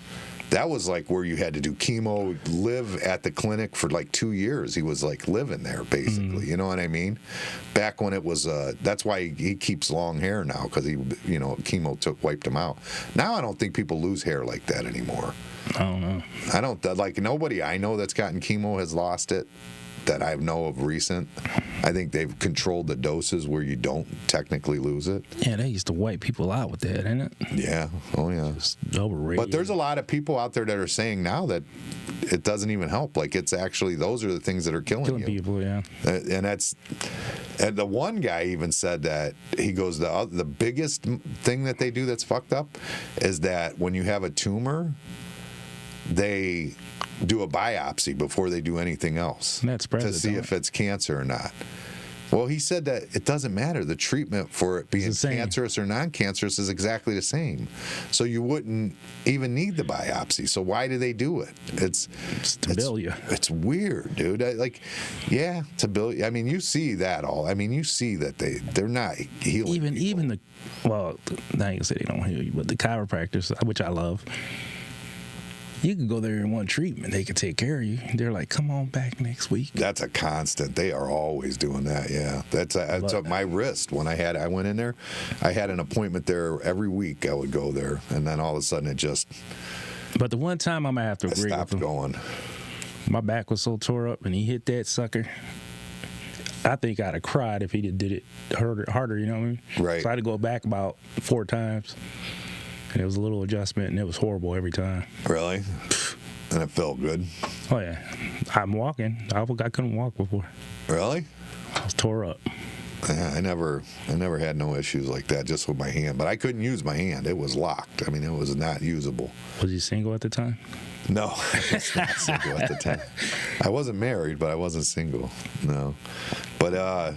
that was like where you had to do chemo, live at the clinic for like 2 years. He was like living there, basically. You know what I mean? Back when it was, that's why he keeps long hair now, because chemo wiped him out. Now I don't think people lose hair like that anymore. I don't know. I don't, like, nobody I know that's gotten chemo has lost it that I know of recent. I think they've controlled the doses where you don't technically lose it. Yeah, they used to wipe people out with that, ain't it? Yeah. Oh, yeah. It's overrated. But there's a lot of people out there that are saying now that it doesn't even help. Like, it's actually, those are the things that are killing you. People, yeah. And the one guy even said that, he goes, the biggest thing that they do that's fucked up is that when you have a tumor, they do a biopsy before they do anything else to see if it's cancer or not. Well, he said that it doesn't matter. The treatment for it being cancerous or non-cancerous is exactly the same. So you wouldn't even need the biopsy. So why do they do it? It's to bill you. It's weird, dude. To bill you. I mean, you see that all. I mean, you see that they're not healing. Even I ain't gonna say they don't heal you, but the chiropractors, which I love. You can go there in one treatment. They can take care of you. They're like, come on back next week. That's a constant. They are always doing that, yeah. That's my wrist. When I went in there, I had an appointment there every week. I would go there, and then all of a sudden it just... But the one time I'm going to have to agree with him. Going. My back was so tore up, and he hit that sucker. I think I'd have cried if he did it harder, you know what I mean? Right. So I had to go back about 4 times. And it was a little adjustment, and it was horrible every time. Really? And it felt good? Oh, yeah. I'm walking. I couldn't walk before. Really? I was tore up. I never had no issues like that, just with my hand. But I couldn't use my hand. It was locked. I mean, it was not usable. Was you single at the time? No, I was not single at the time. I wasn't married, but I wasn't single. No. But, I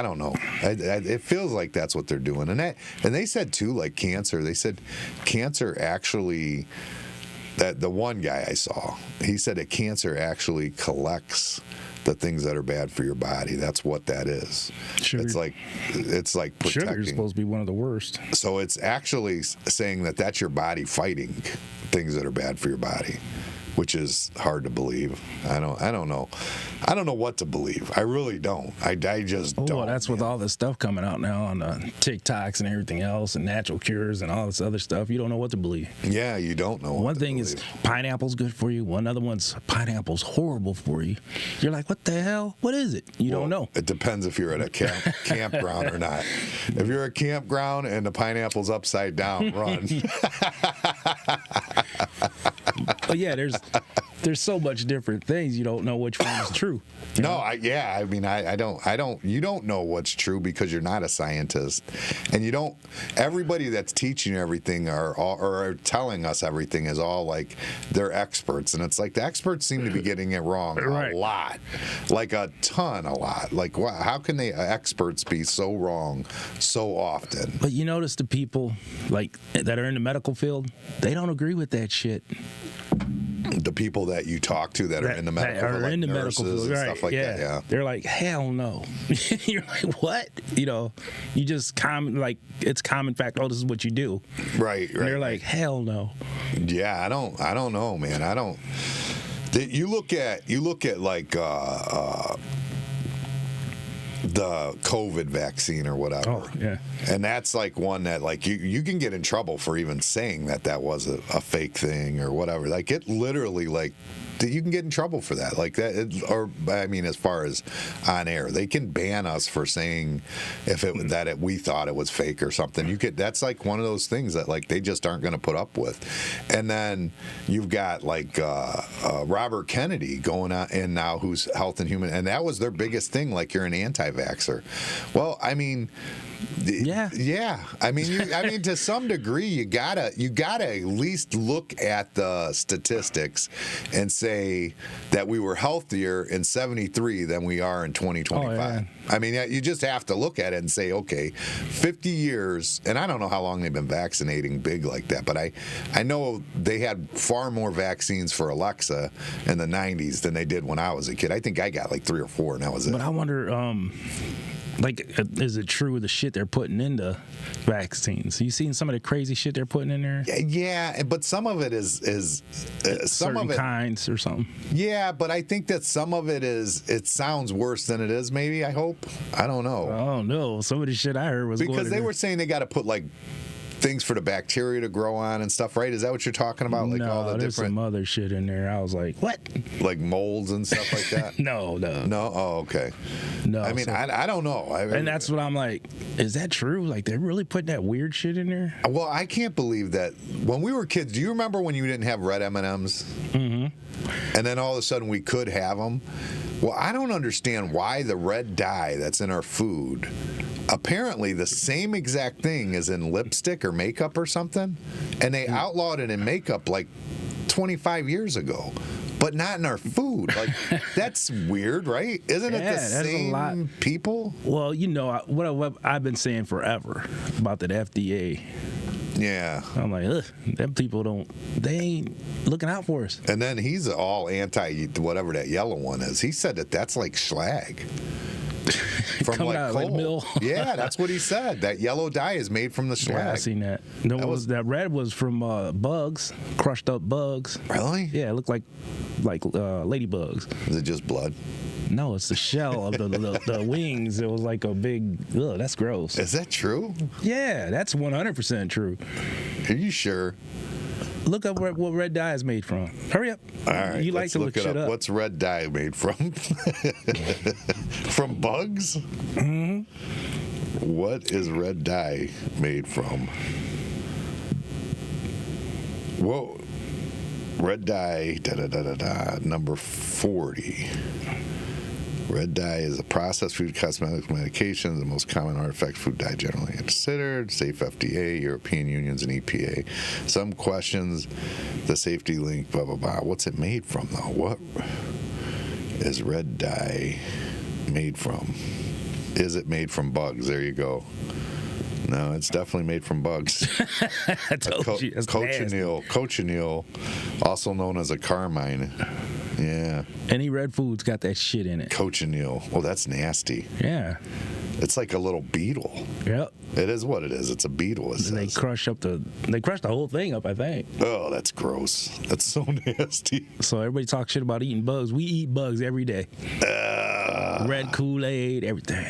don't know. It feels like that's what they're doing. And they said, too, like cancer, they said cancer actually that the one guy I saw, he said that cancer actually collects the things that are bad for your body. That's what that is. Sugar. It's like protecting. Sugar is supposed to be one of the worst. So it's actually saying that that's your body fighting things that are bad for your body, which is hard to believe. I don't know what to believe. I really don't. I just don't. Well, that's with all this stuff coming out now on TikToks and everything else, and natural cures and all this other stuff. You don't know what to believe. Yeah, you don't know. One thing is pineapple's good for you. One other one's pineapple's horrible for you. You're like, what the hell? What is it? You don't know. It depends if you're at a campground or not. If you're at a campground and the pineapple's upside down, run. But yeah, there's so much different things, you don't know which one is true. No, I don't. You don't know what's true because you're not a scientist, and you don't. Everybody that's teaching everything or telling us everything is all like they're experts, and it's like the experts seem to be getting it wrong a lot, like a lot. Like, wow, how can they experts be so wrong so often? But you notice the people like that are in the medical field, they don't agree with that shit. The people that you talk to that are in the medical field, like nurses and stuff like that, yeah. They're like, hell no. You're like, what? You just it's common fact. Oh, this is what you do. Right. And they're like, hell no. Yeah, I don't know, man. I don't. You look at like the COVID vaccine or whatever. Oh, yeah. And that's like one that like you can get in trouble for even saying that was a fake thing or whatever. Like it literally like you can get in trouble for that. Like that, as far as on air, they can ban us for saying we thought it was fake or something. That's like one of those things that like they just aren't going to put up with. And then you've got like Robert Kennedy going on in now, who's Health and Human, and that was their biggest thing. Like you're an anti-vaxxer. Well, I mean. Yeah. I mean, to some degree, you gotta at least look at the statistics and say that we were healthier in '73 than we are in 2025. Oh, yeah. I mean, you just have to look at it and say, okay, 50 years, and I don't know how long they've been vaccinating big like that, but I know they had far more vaccines for Alexa in the '90s than they did when I was a kid. I think I got like 3 or 4, and that was it. But I wonder. Like, is it true the shit they're putting into vaccines? You seen some of the crazy shit they're putting in there? Yeah, but some of it is some of it kinds or something. Yeah, but I think that some of it sounds worse than it is. Maybe, I hope. I don't know. Oh no, some of the shit I heard was because they were saying they got to put like things for the bacteria to grow on and stuff, right? Is that what you're talking about? Like no, all the there's different some other shit in there. I was like, what? Like molds and stuff like that? No. Oh, okay. No. I mean, I don't know. And that's what I'm like, is that true? Like, they're really putting that weird shit in there? Well, I can't believe that. When we were kids, do you remember when you didn't have red M&Ms? Mm-hmm. And then all of a sudden we could have them? Well, I don't understand why the red dye that's in our food, apparently the same exact thing is in lipstick or makeup or something, and they outlawed it in makeup like 25 years ago, but not in our food. Like, that's weird, right? Isn't it the same people? Well, what I've been saying forever about the FDA. Yeah. I'm like, ugh, them people they ain't looking out for us. And then he's all anti whatever that yellow one is. He said that that's like slag. From coming like out coal. Like mill. Yeah, that's what he said. That yellow dye is made from the slag. Yeah, I seen that. No, that red was from bugs, crushed up bugs. Really? Yeah, it looked like ladybugs. Is it just blood? No, it's the shell of the wings. It was like a big. Ugh, that's gross. Is that true? Yeah, that's 100% true. Are you sure? Look up what red dye is made from. Hurry up. All right. You like to look shit up. What's red dye made from? From bugs? Mm-hmm. What is red dye made from? Whoa. Red dye, number 40. Red dye is a processed food, cosmetics, medications, the most common artifact food dye generally considered. Safe FDA, European Unions, and EPA. Some questions, the safety link, blah, blah, blah. What's it made from, though? What is red dye made from? Is it made from bugs? There you go. No, it's definitely made from bugs. I told you. That's nasty. Cochineal, also known as a carmine. Yeah. Any red food's got that shit in it. Cochineal. Oh, that's nasty. Yeah. It's like a little beetle. Yep. It is what it is. It's a beetle. They crush the whole thing up, I think. Oh, that's gross. That's so nasty. So everybody talks shit about eating bugs. We eat bugs every day. Red Kool-Aid, everything.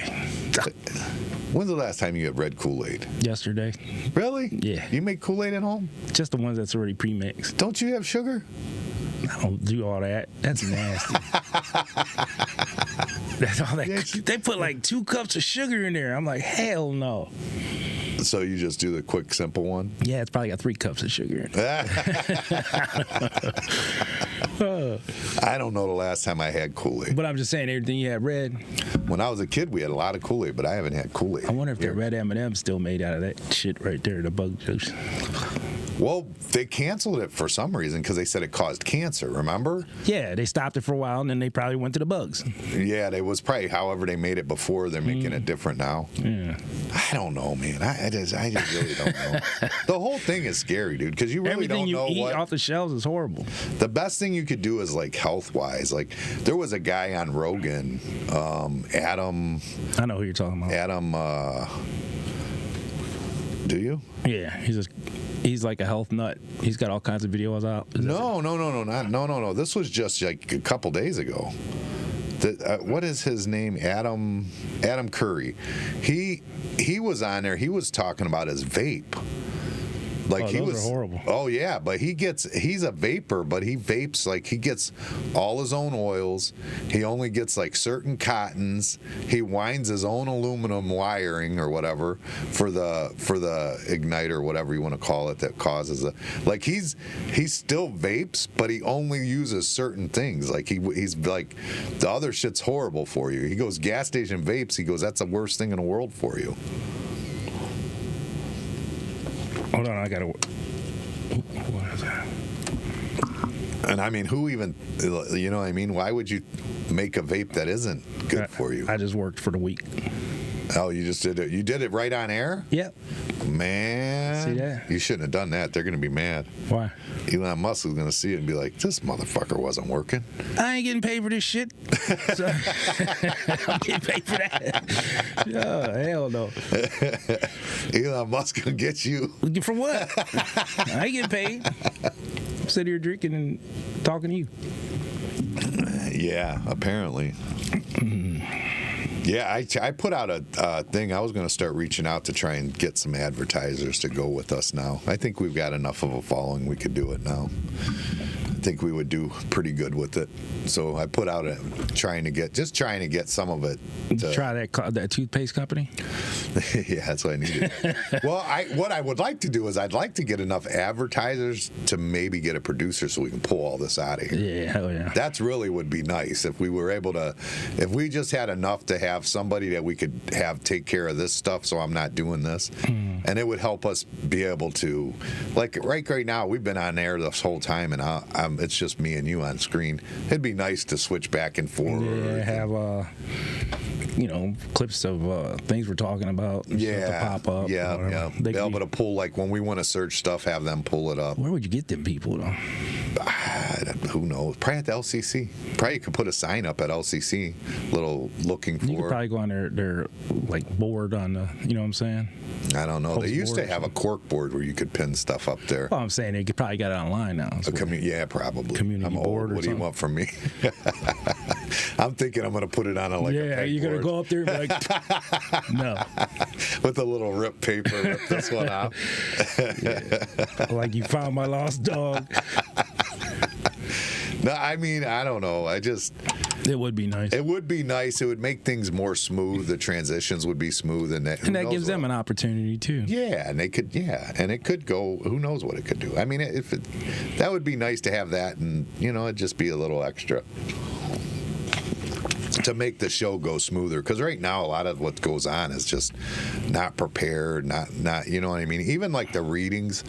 When's the last time you had red Kool-Aid? Yesterday. Really? Yeah. You make Kool-Aid at home? Just the ones that's already pre-mixed. Don't you have sugar? I don't do all that. That's nasty. That's all that. Yes. They put like 2 cups of sugar in there. I'm like, hell no. So you just do the quick, simple one? Yeah, it's probably got 3 cups of sugar in it. I don't know the last time I had Kool-Aid. But I'm just saying, everything you had red. When I was a kid, we had a lot of Kool-Aid, but I haven't had Kool-Aid. I wonder if that red M&M's still made out of that shit right there, the bug juice. Well, they canceled it for some reason because they said it caused cancer, remember? Yeah, they stopped it for a while, and then they probably went to the bugs. Yeah, it was probably however they made it before. They're making it different now. Yeah. I don't know, man. I just really don't know. The whole thing is scary, dude, because you really Everything don't know you eat what. off the shelves is horrible. The best thing you could do is like health-wise. Like there was a guy on Rogan, Adam. I know who you're talking about. Adam. Do you? Yeah, he's like a health nut. He's got all kinds of videos out. No. This was just like a couple days ago. What is his name? Adam Curry. He was on there. He was talking about his vape. Like those are horrible. Oh yeah, but he's a vapor, but he vapes like he gets all his own oils. He only gets like certain cottons. He winds his own aluminum wiring or whatever for the igniter, whatever you want to call it, that causes like he still vapes, but he only uses certain things. Like he's like, the other shit's horrible for you. He goes, gas station vapes. He goes, that's the worst thing in the world for you. Hold on, I gotta. What is that? And I mean, who even, you know what I mean? Why would you make a vape that isn't good for you? I just worked for the week. Oh, you just did it. You did it right on air? Yep. Man. See that? You shouldn't have done that. They're going to be mad. Why? Elon Musk is going to see it and be like, this motherfucker wasn't working. I ain't getting paid for this shit. So, I'm getting paid for that. Oh, hell no. Elon Musk going to get you. For what? I ain't getting paid. I'm sitting here drinking and talking to you. Yeah, apparently. Yeah, I put out a thing. I was going to start reaching out to try and get some advertisers to go with us now. I think we've got enough of a following. We could do it now. I think we would do pretty good with it. So I put out trying to get some of it. Try that toothpaste company? Yeah, that's what I needed. Well, what I would like to do is I'd like to get enough advertisers to maybe get a producer so we can pull all this out of here. Yeah, hell yeah. That's really would be nice if we were able to, if we just had enough to have somebody that we could have take care of this stuff so I'm not doing this. And it would help us be able to, like right now, we've been on air this whole time and it's just me and you on screen. It'd be nice to switch back and forth. Yeah, have clips of things we're talking about. And stuff to pop up. Yeah. Be able to pull, like when we want to search stuff, have them pull it up. Where would you get them people though? Who knows? Probably at the LCC. Probably you could put a sign up at LCC, little looking for. You could probably go on their like board on the, you know what I'm saying? I don't know. They used to have a something. cork board where you could pin stuff up there. Well, I'm saying they could probably got it online now. Yeah, probably. Community I'm board old. or What do you something. want from me? I'm thinking I'm going to put it on a you're gonna go up there and be like, no, with a little rip paper, rip this one out. like you found my lost dog. No, I mean, I don't know. It would be nice. It would be nice. It would make things more smooth. The transitions would be smooth, and that gives them an opportunity too. Yeah, and they could. Yeah, and it could go. Who knows what it could do? I mean, that would be nice to have that, and it'd just be a little extra to make the show go smoother. Because right now, a lot of what goes on is just not prepared. Not. You know what I mean? Even like the readings.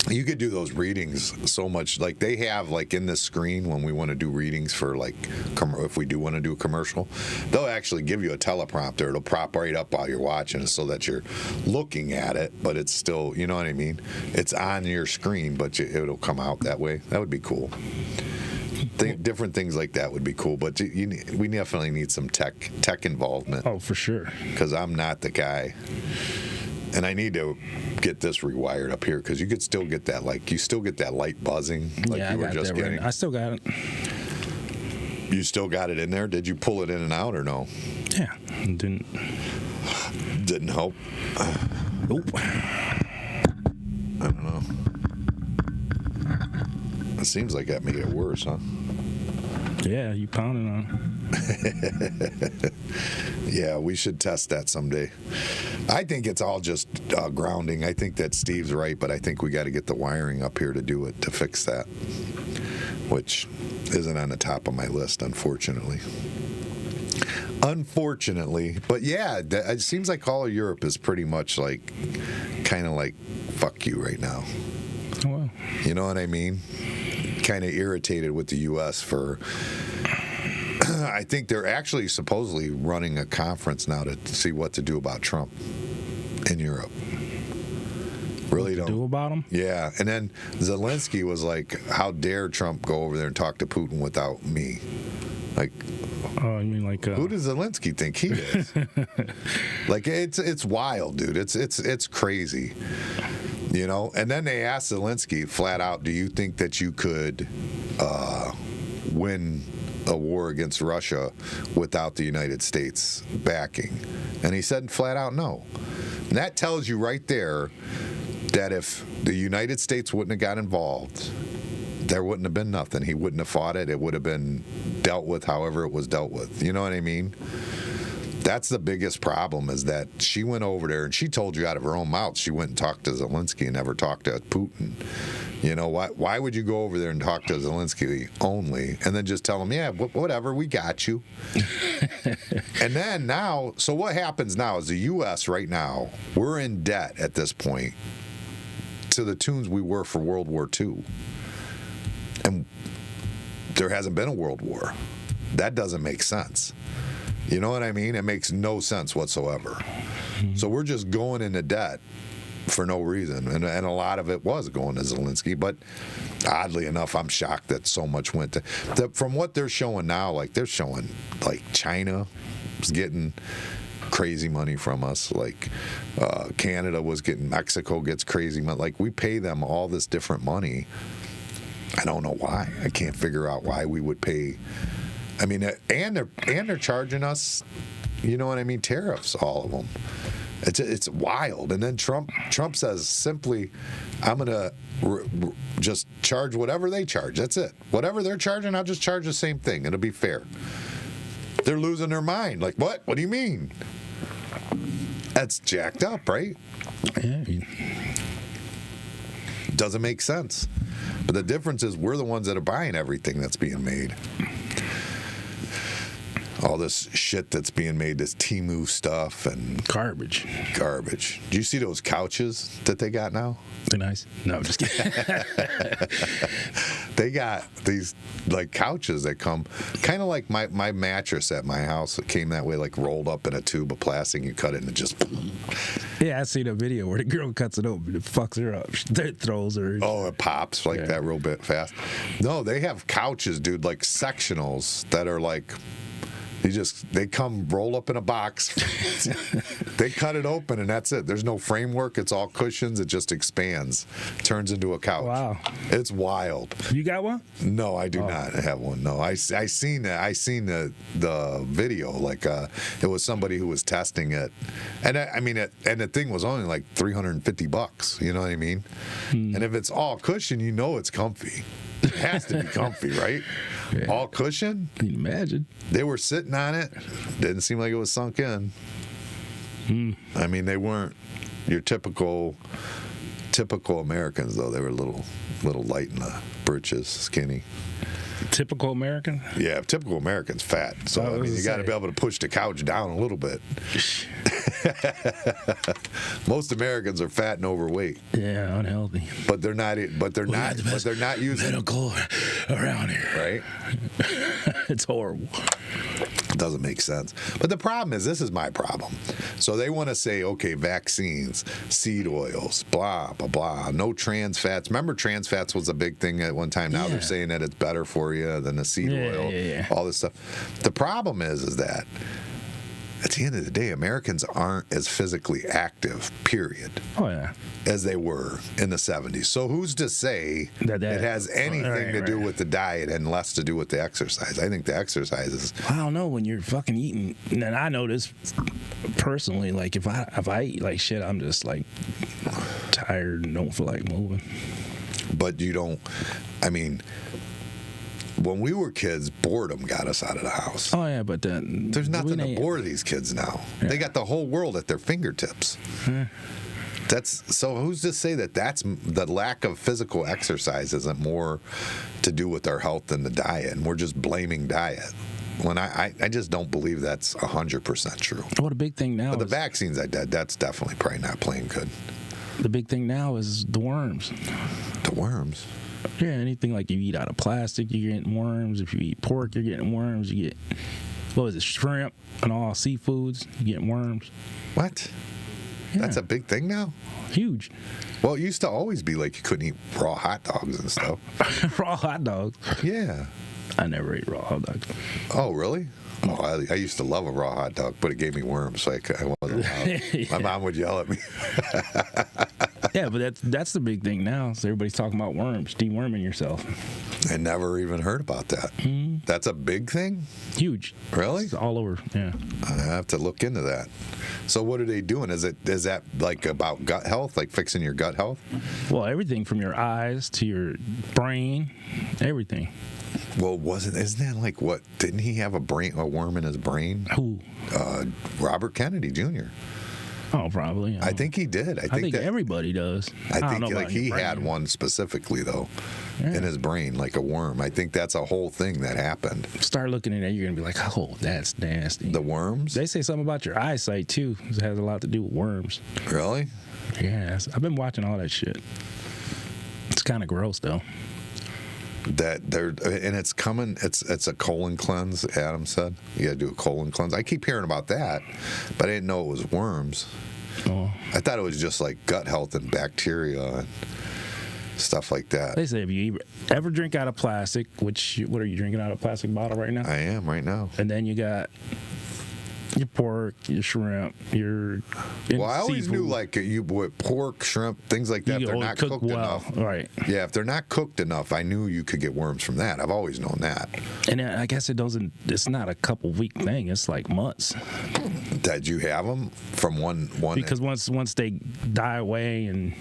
You could do those readings so much. Like they have, like in this screen when we want to do readings for like, if we do want to do a commercial, they'll actually give you a teleprompter. It'll prop right up while you're watching it so that you're looking at it, but it's still, you know what I mean? It's on your screen, but it'll come out that way. That would be cool. Different things like that would be cool, but we definitely need some tech involvement. Oh, for sure. Because I'm not the guy. And I need to get this rewired up here because you could still get that, like, you still get that light buzzing like Yeah, you were just getting. I still got it. You still got it in there? Did you pull it in and out or no? Yeah, didn't help? Nope. I don't know. It seems like that made it worse, huh? Yeah, you pounding on it. Yeah, we should test that someday. I think it's all just grounding. I think that Steve's right, but I think we got to get the wiring up here to do it, to fix that, which isn't on the top of my list, unfortunately. But yeah, it seems like all of Europe is pretty much like, kind of like, fuck you right now. Oh, well. You know what I mean? Kind of irritated with the U.S. for... I think they're actually supposedly running a conference now to see what to do about Trump in Europe. Really don't do about him? Yeah, and then Zelensky was like, "How dare Trump go over there and talk to Putin without me?" Like, oh, you mean like who does Zelensky think he is? Like, it's wild, dude. It's crazy, you know. And then they asked Zelensky flat out, "Do you think that you could win a war against Russia without the United States backing?" And he said flat out no. And that tells you right there that if the United States wouldn't have got involved, there wouldn't have been nothing. He wouldn't have fought it. It would have been dealt with however it was dealt with. You know what I mean? That's the biggest problem, is that she went over there and she told you out of her own mouth she went and talked to Zelensky and never talked to Putin. You know, why would you go over there and talk to Zelensky only and then just tell him, yeah, whatever, we got you? And then now, so what happens now is the U.S. right now, we're in debt at this point to the tunes we were for World War II. And there hasn't been a world war. That doesn't make sense. You know what I mean? It makes no sense whatsoever. So we're just going into debt for no reason. And a lot of it was going to Zelensky. But oddly enough, I'm shocked that so much went to... From what they're showing now, like they're showing like China was getting crazy money from us. Like Canada was getting... Mexico gets crazy money. Like we pay them all this different money. I don't know why. I can't figure out why we would pay... I mean, and they're charging us, you know what I mean, tariffs, all of them. It's wild. And then Trump says simply, I'm going to just charge whatever they charge. That's it. Whatever they're charging, I'll just charge the same thing. It'll be fair. They're losing their mind. Like, what? What do you mean? That's jacked up, right? Yeah. Doesn't make sense. But the difference is we're the ones that are buying everything that's being made. All this shit that's being made, this Temu stuff and Garbage. Do you see those couches that they got now? They're nice. No, I'm just kidding. They got these like couches that come kind of like my mattress at my house. It came that way, like rolled up in a tube of plastic. You cut it and it just... Yeah, I seen a video where the girl cuts it open. It fucks her up. It throws her. Oh, it pops like that real bit fast. No, they have couches, dude, like sectionals that are like... They come roll up in a box. They cut it open and that's it. There's no framework. It's all cushions. It just expands, turns into a couch. Wow, it's wild. You got one? No, I do not have one. No, I seen that. I seen the video. Like it was somebody who was testing it, and and the thing was only like $350. You know what I mean? And if it's all cushion, you know it's comfy. It has to be comfy, right? Yeah. All cushion? Can you imagine? They were sitting on it. Didn't seem like it was sunk in. I mean, they weren't your typical Americans, though. They were a little light in the britches, skinny. Typical American? Yeah, typical American's fat. So, I I was mean, you gonna got to say. be able to push the couch down a little bit. Most Americans are fat and overweight, Yeah, unhealthy. but they're not. But they're not. But they're not using. medical around here. Right? It's horrible. It doesn't make sense. But the problem is, this is my problem. So they want to say, okay, vaccines, seed oils, blah, blah, blah. No trans fats. Remember trans fats was a big thing at one time. Now Yeah. they're saying that it's better for you than the seed oil, yeah. all this stuff. The problem is that at the end of the day, Americans aren't as physically active, period, Oh, yeah. as they were in the 70s. So who's to say That- it has anything right, to do right. with the diet and less to do with the exercise? I think the exercise is I don't know when you're fucking eating. And I know this personally. Like if I eat like shit, I'm just like tired and don't feel like moving. but you don't. I mean, when we were kids, boredom got us out of the house. Oh yeah, but then There's nothing to ain't- bore these kids now. They got the whole world at their fingertips. That's so. Who's to say that that's the lack of physical exercise isn't more to do with our health than the diet, and we're just blaming diet. When I just don't believe that's 100% true. What a big thing now. But the is, vaccines, that's definitely probably not playing good. the big thing now is the worms. The worms. Yeah, anything like you eat out of plastic, you're getting worms. If you eat pork, you're getting worms. You get what was it, shrimp and all seafoods, you get worms. What? That's Yeah. a big thing now? Huge. Well, it used to always be like you couldn't eat raw hot dogs and stuff. Raw hot dogs. Yeah. I never ate raw hot dogs. Oh, really? Oh, I used to love a raw hot dog, but it gave me worms, so I wasn't allowed. Yeah. My mom would yell at me. Yeah, but that's the big thing now. So everybody's talking about worms, deworming yourself. I never even heard about that. That's a big thing? Huge. Really? It's all over. Yeah. I have to look into that. So what are they doing? Is that like about gut health, like fixing your gut health? Well, everything from your eyes to your brain, everything. Well, isn't that like what? Didn't he have a worm in his brain? Who? Robert Kennedy Jr. Oh, probably. I think he did. I think that, everybody does. I don't think know like about your he brain. had one specifically though, Yeah. in his brain, like a worm. I think that's a whole thing that happened. Start looking at it, you're gonna be like, oh, that's nasty. The worms? They say something about your eyesight too. It has a lot to do with worms. Really? Yes, I've been watching all that shit. It's kind of gross though. That they're and it's coming. It's a colon cleanse. Adam said you got to do a colon cleanse. I keep hearing about that, but I didn't know it was worms. Oh, I thought it was just like gut health and bacteria and stuff like that. they say if you ever drink out of plastic, what are you drinking out of a plastic bottle right now? I am right now. And then you got your pork, your shrimp, your Well, I always knew seafood. like with pork, shrimp, things like that. You They're always not cook cooked well, enough. right? Yeah, if they're not cooked enough, I knew you could get worms from that. I've always known that. And I guess it doesn't. It's not a couple week thing. It's like months. Did you have them from one? Because once they die away and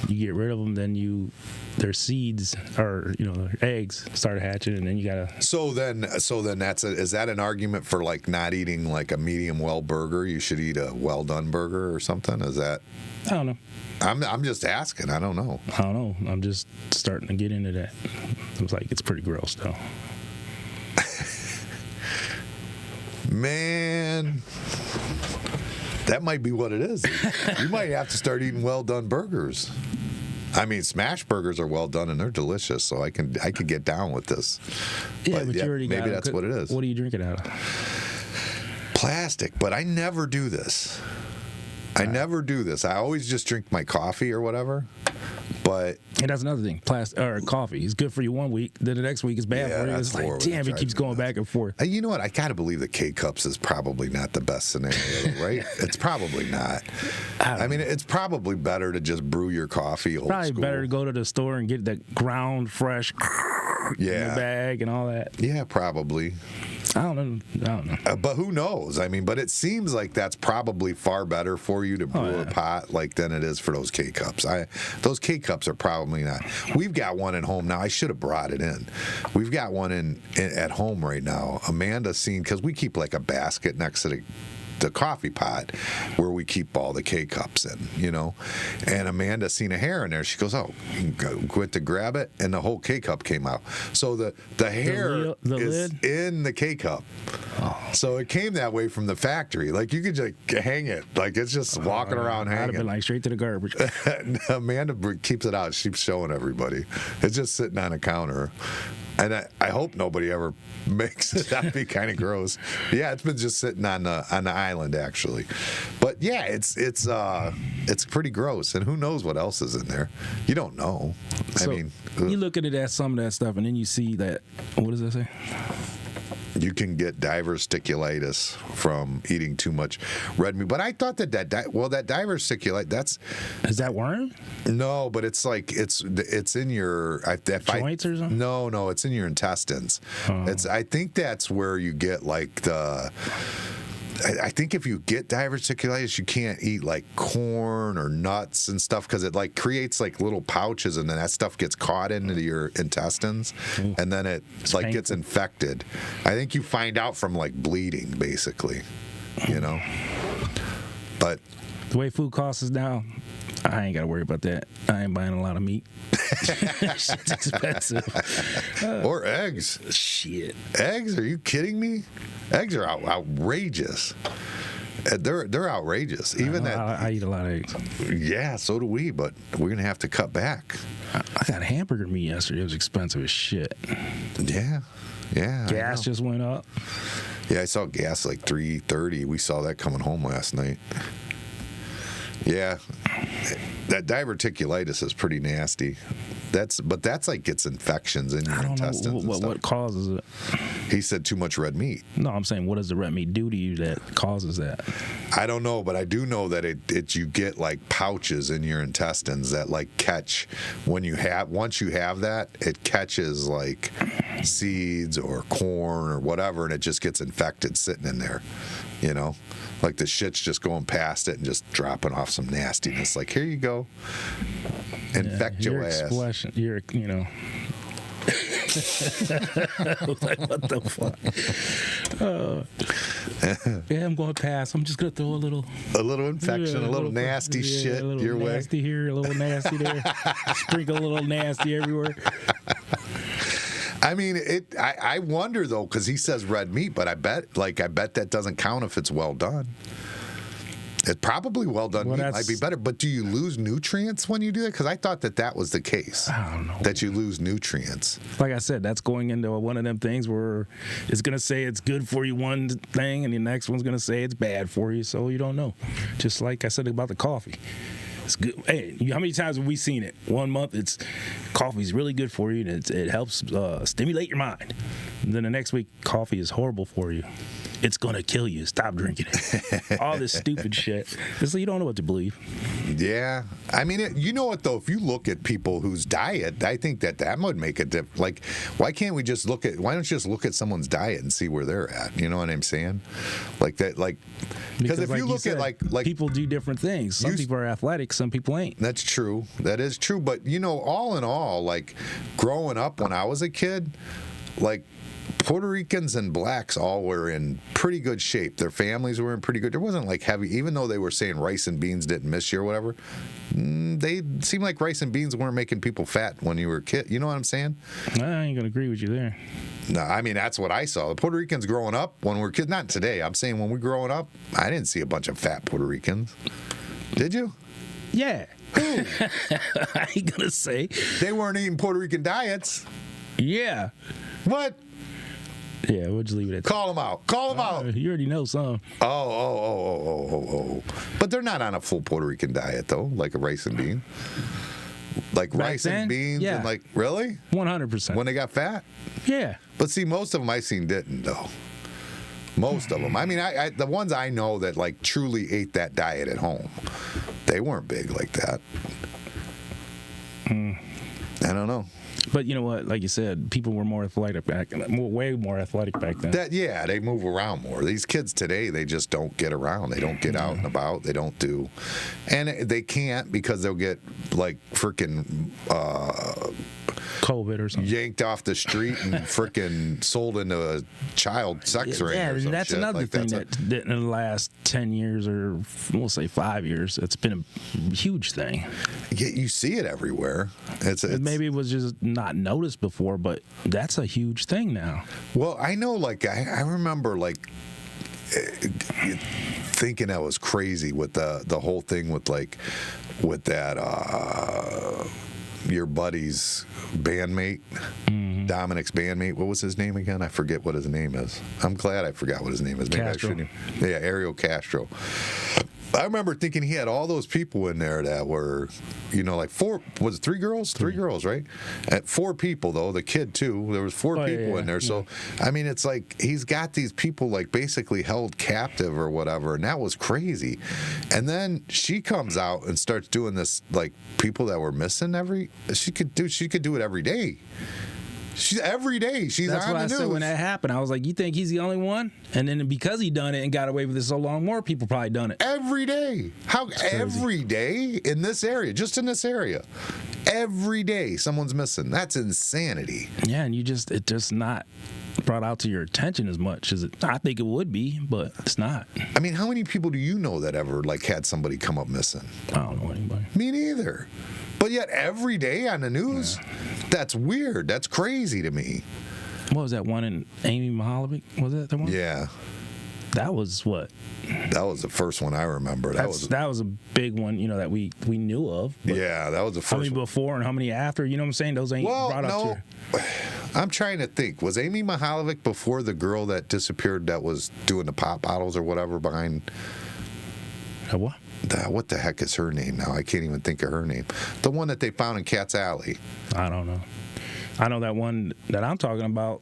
you get rid of them, then their seeds or their eggs start hatching, and then you gotta. So then is that an argument for like not eating like a medium well burger? You should eat a well done burger or something. Is that? I don't know. I'm just asking. I don't know. I don't know. I'm just starting to get into that. It's like it's pretty gross though. Man, that might be what it is. You might have to start eating well done burgers. I mean, smash burgers are well done and they're delicious, so I could get down with this. Yeah, but you already got maybe it. that's what it is. What are you drinking out of? Plastic, but I never do this. I never do this. I always just drink my coffee or whatever. But And that's another thing. Plastic or coffee is good for you one week, then the next week it's bad Yeah, for you. that's It's like, horrible. damn, It it keeps drives me going nuts. back and forth. you know what? I gotta believe the K cups is probably not the best scenario, right? It's probably not. I mean, it's probably better to just brew your coffee old Probably school. better to go to the store and get the ground fresh in the Yeah. bag and all that. Yeah, probably. I don't know. But who knows? I mean, but it seems like that's probably far better for you to brew a pot like than it is for those K cups. Those K cups are probably not. We've got one at home now. I should have brought it in. We've got one in at home right now. Amanda's seen because we keep like a basket next to the coffee pot where we keep all the K-cups in, you know. And Amanda seen a hair in there. She goes, "Oh," went to grab it, and the whole K-cup came out. So the hair is lid? in the K-cup. So it came that way from the factory. Like you could just hang it, like it's just walking around I'd have hanging. been like straight to the garbage. Amanda keeps it out. She's showing everybody. It's just sitting on a counter. And I hope nobody ever makes it. That'd be kind of gross. Yeah, it's been just sitting on the island actually. But yeah, it's pretty gross. And who knows what else is in there? You don't know. So I mean, you look at it at some of that stuff, and then you see that. What does that say? you can get diverticulitis from eating too much red meat. But I thought that diverticulitis, Is that worm? no, but it's like it's in your Joints or something? No, it's in your intestines. Oh. I think that's where you get like the. I think if you get diverticulitis, you can't eat like corn or nuts and stuff because it like creates like little pouches, and then that stuff gets caught into your intestines, and then it's like gets infected. I think you find out from like bleeding, basically, you know. But The way food costs is now, I ain't got to worry about that. I ain't buying a lot of meat. Shit's expensive. or eggs. Shit. Eggs? Are you kidding me? Eggs are outrageous. They're outrageous. Even I eat a lot of eggs. Yeah, so do we. But we're gonna have to cut back. I got hamburger meat yesterday. It was expensive as shit. Yeah. Gas just went up. Yeah, I saw gas like $3.30. We saw that coming home last night. Yeah, that diverticulitis is pretty nasty. That's like gets infections in your I don't intestines. know what causes it. He said too much red meat. No, I'm saying, what does the red meat do to you that causes that? I don't know, but I do know that it you get like pouches in your intestines that like catch once you have that, it catches like seeds or corn or whatever, and it just gets infected sitting in there, you know. Like the shit's just going past it and just dropping off some nastiness. Like, here you go. Infect your ass. You're, you know. Like, what the fuck? Yeah, I'm going to pass. I'm just going to throw a little infection, a little nasty shit a little your way. nasty here, a little nasty there. Sprinkle a little nasty everywhere. I mean, I wonder though, because he says red meat, but I bet that doesn't count if it's well done. It's probably well done meat might be better, but do you lose nutrients when you do that? Because I thought that was the case. I don't know. That you lose nutrients. Like I said, that's going into one of them things where it's going to say it's good for you one thing, and the next one's going to say it's bad for you, so you don't know. Just like I said about the coffee. It's good. Hey, how many times have we seen it? 1 month, coffee's really good for you, and it helps stimulate your mind. And then the next week, coffee is horrible for you. It's gonna kill you. Stop drinking it. All this stupid shit. Just so you don't know what to believe. Yeah, I mean, you know what though? If you look at people whose diet, I think that would make a difference. Like, why don't you just look at someone's diet and see where they're at? You know what I'm saying? Like that, like because if you look at like people do different things. Some people are athletic, some people ain't. That's true. That is true. But you know, all in all, like growing up when I was a kid, like Puerto Ricans and blacks all were in pretty good shape. Their families were in pretty good. There wasn't like heavy, even though they were saying rice and beans didn't miss you or whatever. They seemed like rice and beans weren't making people fat when you were a kid. You know what I'm saying? I ain't gonna agree with you there. No, I mean that's what I saw. The Puerto Ricans growing up when we were kids. Not today. I'm saying when we were growing up, I didn't see a bunch of fat Puerto Ricans. Did you? Yeah. I ain't gonna say. They weren't eating Puerto Rican diets. Yeah. What? Yeah, we'll just leave it at that. Call them out. Call them out. You already know some. Oh. But they're not on a full Puerto Rican diet, though, like a rice and bean. Like Back rice then? and beans? Yeah. And like, really? 100%. When they got fat? Yeah. But see, most of them I seen didn't, though. Most of them. I mean, I the ones I know that, like, truly ate that diet at home, they weren't big like that. I don't know. But you know what? Like you said, people were more athletic way more athletic back then. They move around more. These kids today, they just don't get around. They don't get out and about. They don't do, and they can't because they'll get like freaking COVID or something. yanked off the street and freaking sold into a child sex ring. Yeah, or some that's shit. another thing that in the last 10 years, or we'll say 5 years, it's been a huge thing. Yeah, you see it everywhere. It's Maybe it was just not noticed before, but that's a huge thing now. Well, I know, like, I remember, like, thinking that was crazy with the whole thing with, like, with that, your buddy's bandmate, Dominic's bandmate. What was his name again? I forget what his name is. I'm glad I forgot what his name is. Maybe Castro. I shouldn't. Yeah, Ariel Castro. I remember thinking he had all those people in there that were, you know, like was it 3 girls? 3 girls, right? At 4 people, though, the kid, too. There was 4 people in there. So, I mean, it's like he's got these people, like, basically held captive or whatever, and that was crazy. And then she comes out and starts doing this, like, people that were missing she could do it every day. Every day she's That's on what the I news. said when that happened. I was like, you think he's the only one? And then because he done it and got away with it so long, more people probably done it. Every day. Every day in this area, just in this area. Every day someone's missing. That's insanity. Yeah, and it just not brought out to your attention as much as I think it would be, but it's not. I mean, how many people do you know that ever, like, had somebody come up missing? I don't know anybody. Me neither. But yet every day on the news, that's weird. That's crazy to me. What was that one in Amy Mahalovic? Was that the one? Yeah. That was what? That was the first one I remember. That was a big one, you know, that we knew of. Yeah, that was the first how many one. Before and how many after? You know what I'm saying? Those ain't brought up to. I'm trying to think. Was Amy Mahalovic before the girl that disappeared that was doing the pop bottles or whatever behind? What? What the heck is her name now? I can't even think of her name. The one that they found in Cat's Alley. I don't know. I know that one that I'm talking about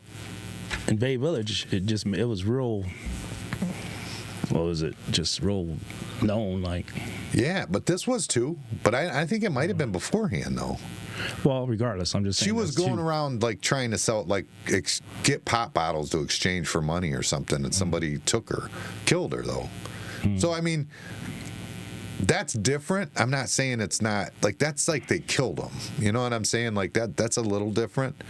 in Bay Village. It was real. What was it? Just real known, like. Yeah, but this was too. But I think it might have been beforehand though. Well, regardless, I'm just saying. She was going around like trying to sell, like, get pop bottles to exchange for money or something, and somebody took her, killed her though. So I mean. That's different. I'm not saying it's not, like, that's like they killed them. You know what I'm saying? Like, that's a little different.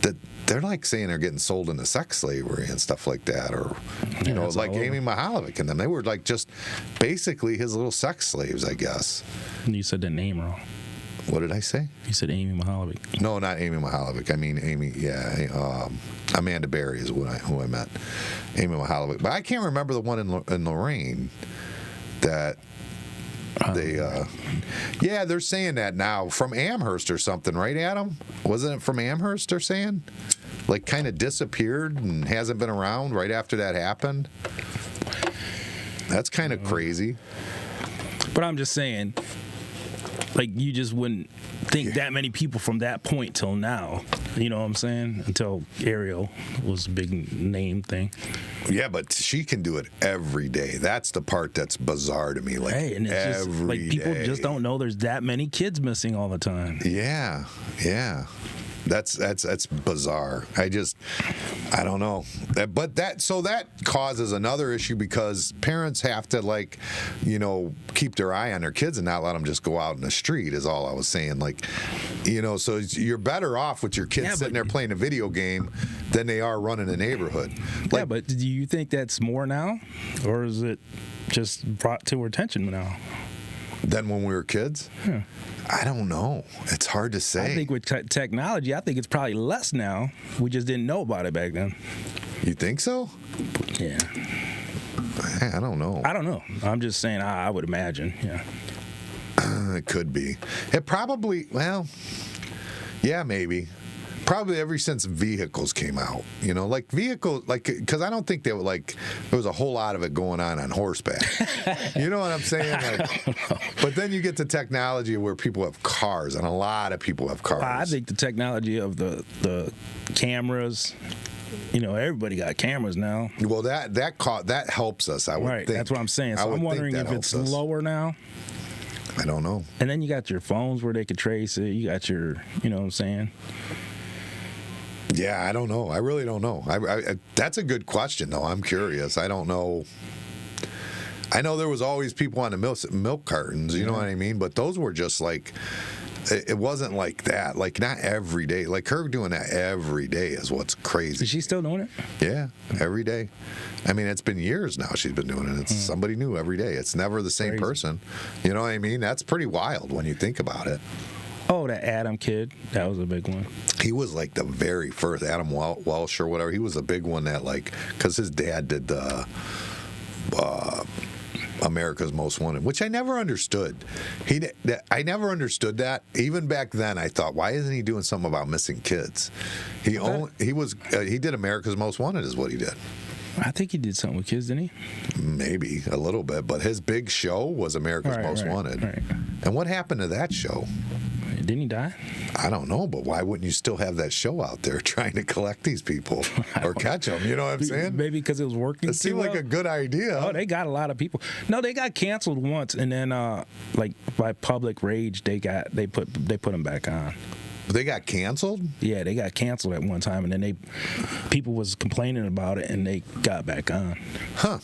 That they're like saying they're getting sold into sex slavery and stuff like that, or you know, like Amy Mahalovic and them. They were like just basically his little sex slaves, I guess. You said the name wrong. What did I say? You said Amy Mahalovic. No, not Amy Mahalovic. I mean Amy. Yeah, Amanda Berry is who I meant. Amy Mahalovic, but I can't remember the one in Lorraine that. They're saying that now from Amherst or something, right, Adam? Wasn't it from Amherst they're saying? Like, kind of disappeared and hasn't been around right after that happened? That's kind of crazy. But I'm just saying, like, you just wouldn't think that many people from that point till now. You know what I'm saying? Until Ariel was a big name thing. Yeah, but she can do it every day. That's the part that's bizarre to me. Like, hey, and it's just like people just don't know there's that many kids missing all the time. Yeah. That's bizarre. I don't know. But that causes another issue because parents have to, like, you know, keep their eye on their kids and not let them just go out in the street is all I was saying. Like, you know, so you're better off with your kids sitting there playing a video game than they are running a neighborhood. Like, yeah, but do you think that's more now? Or is it just brought to our attention now? Than when we were kids? Yeah. I don't know. It's hard to say. I think with technology, I think it's probably less now. We just didn't know about it back then. You think so? Yeah. I don't know. I don't know. I'm just saying I would imagine, yeah. It could be. It probably, well, yeah, maybe. Probably ever since vehicles came out, you know, like vehicles, like, because I don't think they were like, there was a whole lot of it going on horseback. You know what I'm saying? Like, but then you get to technology where people have cars, and a lot of people have cars. I think the technology of the cameras, you know, everybody got cameras now. Well, that helps us, I would right, think. that's what I'm saying. So I'm wondering if it's lower now. I don't know. And then you got your phones where they could trace it. You got your, you know what I'm saying? Yeah, I don't know. I really don't know. That's a good question, though. I'm curious. I don't know. I know there was always people on the milk cartons, you know what I mean? But those were just like, it wasn't like that. Like, not every day. Like, her doing that every day is what's crazy. Is she still doing it? Yeah, every day. I mean, it's been years now she's been doing it. It's somebody new every day. It's never the same person. You know what I mean? That's pretty wild when you think about it. Oh, that Adam kid. That was a big one. He was like the very first, Adam Welsh or whatever. He was a big one that, like, because his dad did the America's Most Wanted, which I never understood. I never understood that. Even back then, I thought, why isn't he doing something about missing kids? He did America's Most Wanted is what he did. I think he did something with kids, didn't he? Maybe a little bit, but his big show was America's Most Wanted. Right. And what happened to that show? Didn't he die? I don't know, but why wouldn't you still have that show out there trying to collect these people or catch them? You know what I'm saying? Maybe because it was working. It seemed like a good idea. Oh, they got a lot of people. No, they got canceled once, and then like by public rage, they put them back on. They got canceled? Yeah, they got canceled at one time, and then people was complaining about it, and they got back on. Huh.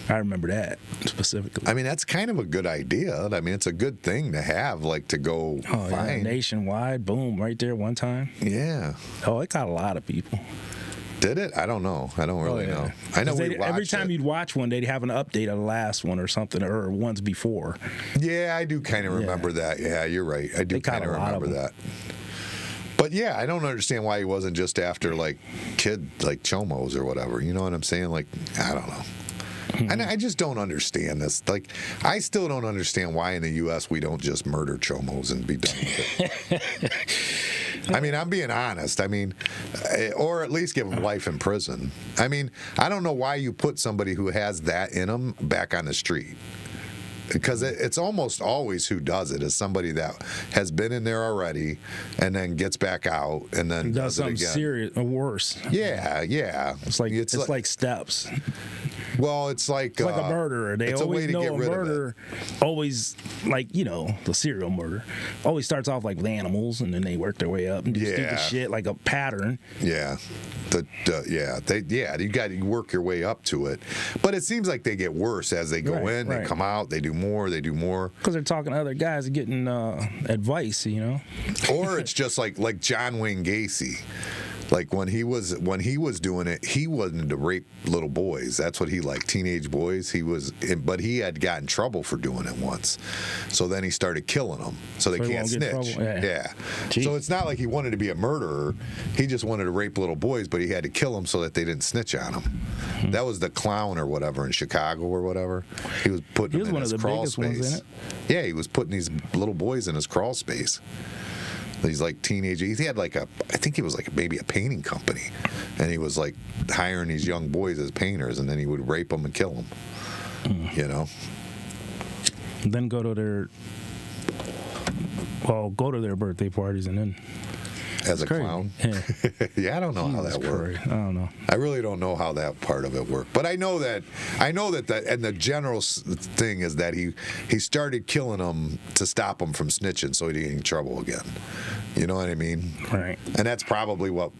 I remember that specifically. I mean, that's kind of a good idea. I mean, it's a good thing to have, like, to go find. Yeah, nationwide, boom, right there one time. Yeah. Oh, it got a lot of people. Did it? I don't know. I don't really know. I know every time you'd watch one, they'd have an update of the last one or something, or ones before. Yeah, I do kind of remember that. Yeah, you're right. I do kind of remember that. But yeah, I don't understand why he wasn't just after like chomos or whatever. You know what I'm saying? Like, I don't know. And I just don't understand this. Like, I still don't understand why in the U.S. we don't just murder chomos and be done with it. I mean, I'm being honest. I mean, or at least give them life in prison. I mean, I don't know why you put somebody who has that in them back on the street. Because it's almost always who does it is somebody that has been in there already and then gets back out and then does something it again. Serious or worse. Yeah. It's like steps. Well, it's like a murderer. They always know a murderer. Always, like, you know, the serial murder always starts off like with animals, and then they work their way up and do stupid shit like a pattern. Yeah, you got to work your way up to it, but it seems like they get worse as they go in. They come out. They do more. Because they're talking to other guys and getting advice, you know. Or it's just like John Wayne Gacy. Like when he was doing it, he wanted to rape little boys. That's what he liked, teenage boys. But he had gotten in trouble for doing it once. So then he started killing them so they can't snitch. Yeah. So it's not like he wanted to be a murderer. He just wanted to rape little boys, but he had to kill them so that they didn't snitch on him. That was the clown or whatever in Chicago or whatever. He was putting them in his crawl space. Yeah, he was putting these little boys in his crawl space. These like teenagers. He had I think he was like maybe a painting company, and he was like hiring these young boys as painters, and then he would rape them and kill them. You know. And then go to their birthday parties, and then as a clown. Yeah. Yeah, I don't know how that worked. I don't know. I really don't know how that part of it worked. But I know that and the general thing is that he started killing them to stop them from snitching so he didn't get in trouble again. You know what I mean? Right. And that's probably what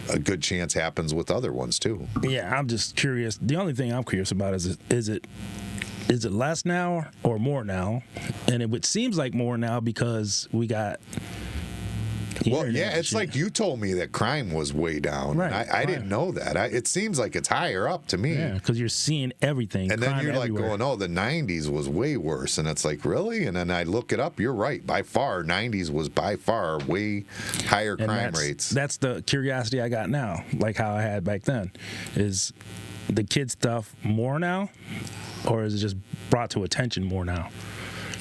a good chance happens with other ones too. Yeah, I'm just curious. The only thing I'm curious about is it less now or more now? And it seems like more now because we got. Well, yeah, it's like you told me that crime was way down. Right. I didn't know that. It seems like it's higher up to me. Yeah, because you're seeing everything. And then you're everywhere. like going, oh, the 90s was way worse. And it's like, really? And then I look it up. You're right. By far, 90s was by far way higher crime rates. That's the curiosity I got now, like how I had back then. Is the kid stuff more now? Or is it just brought to attention more now?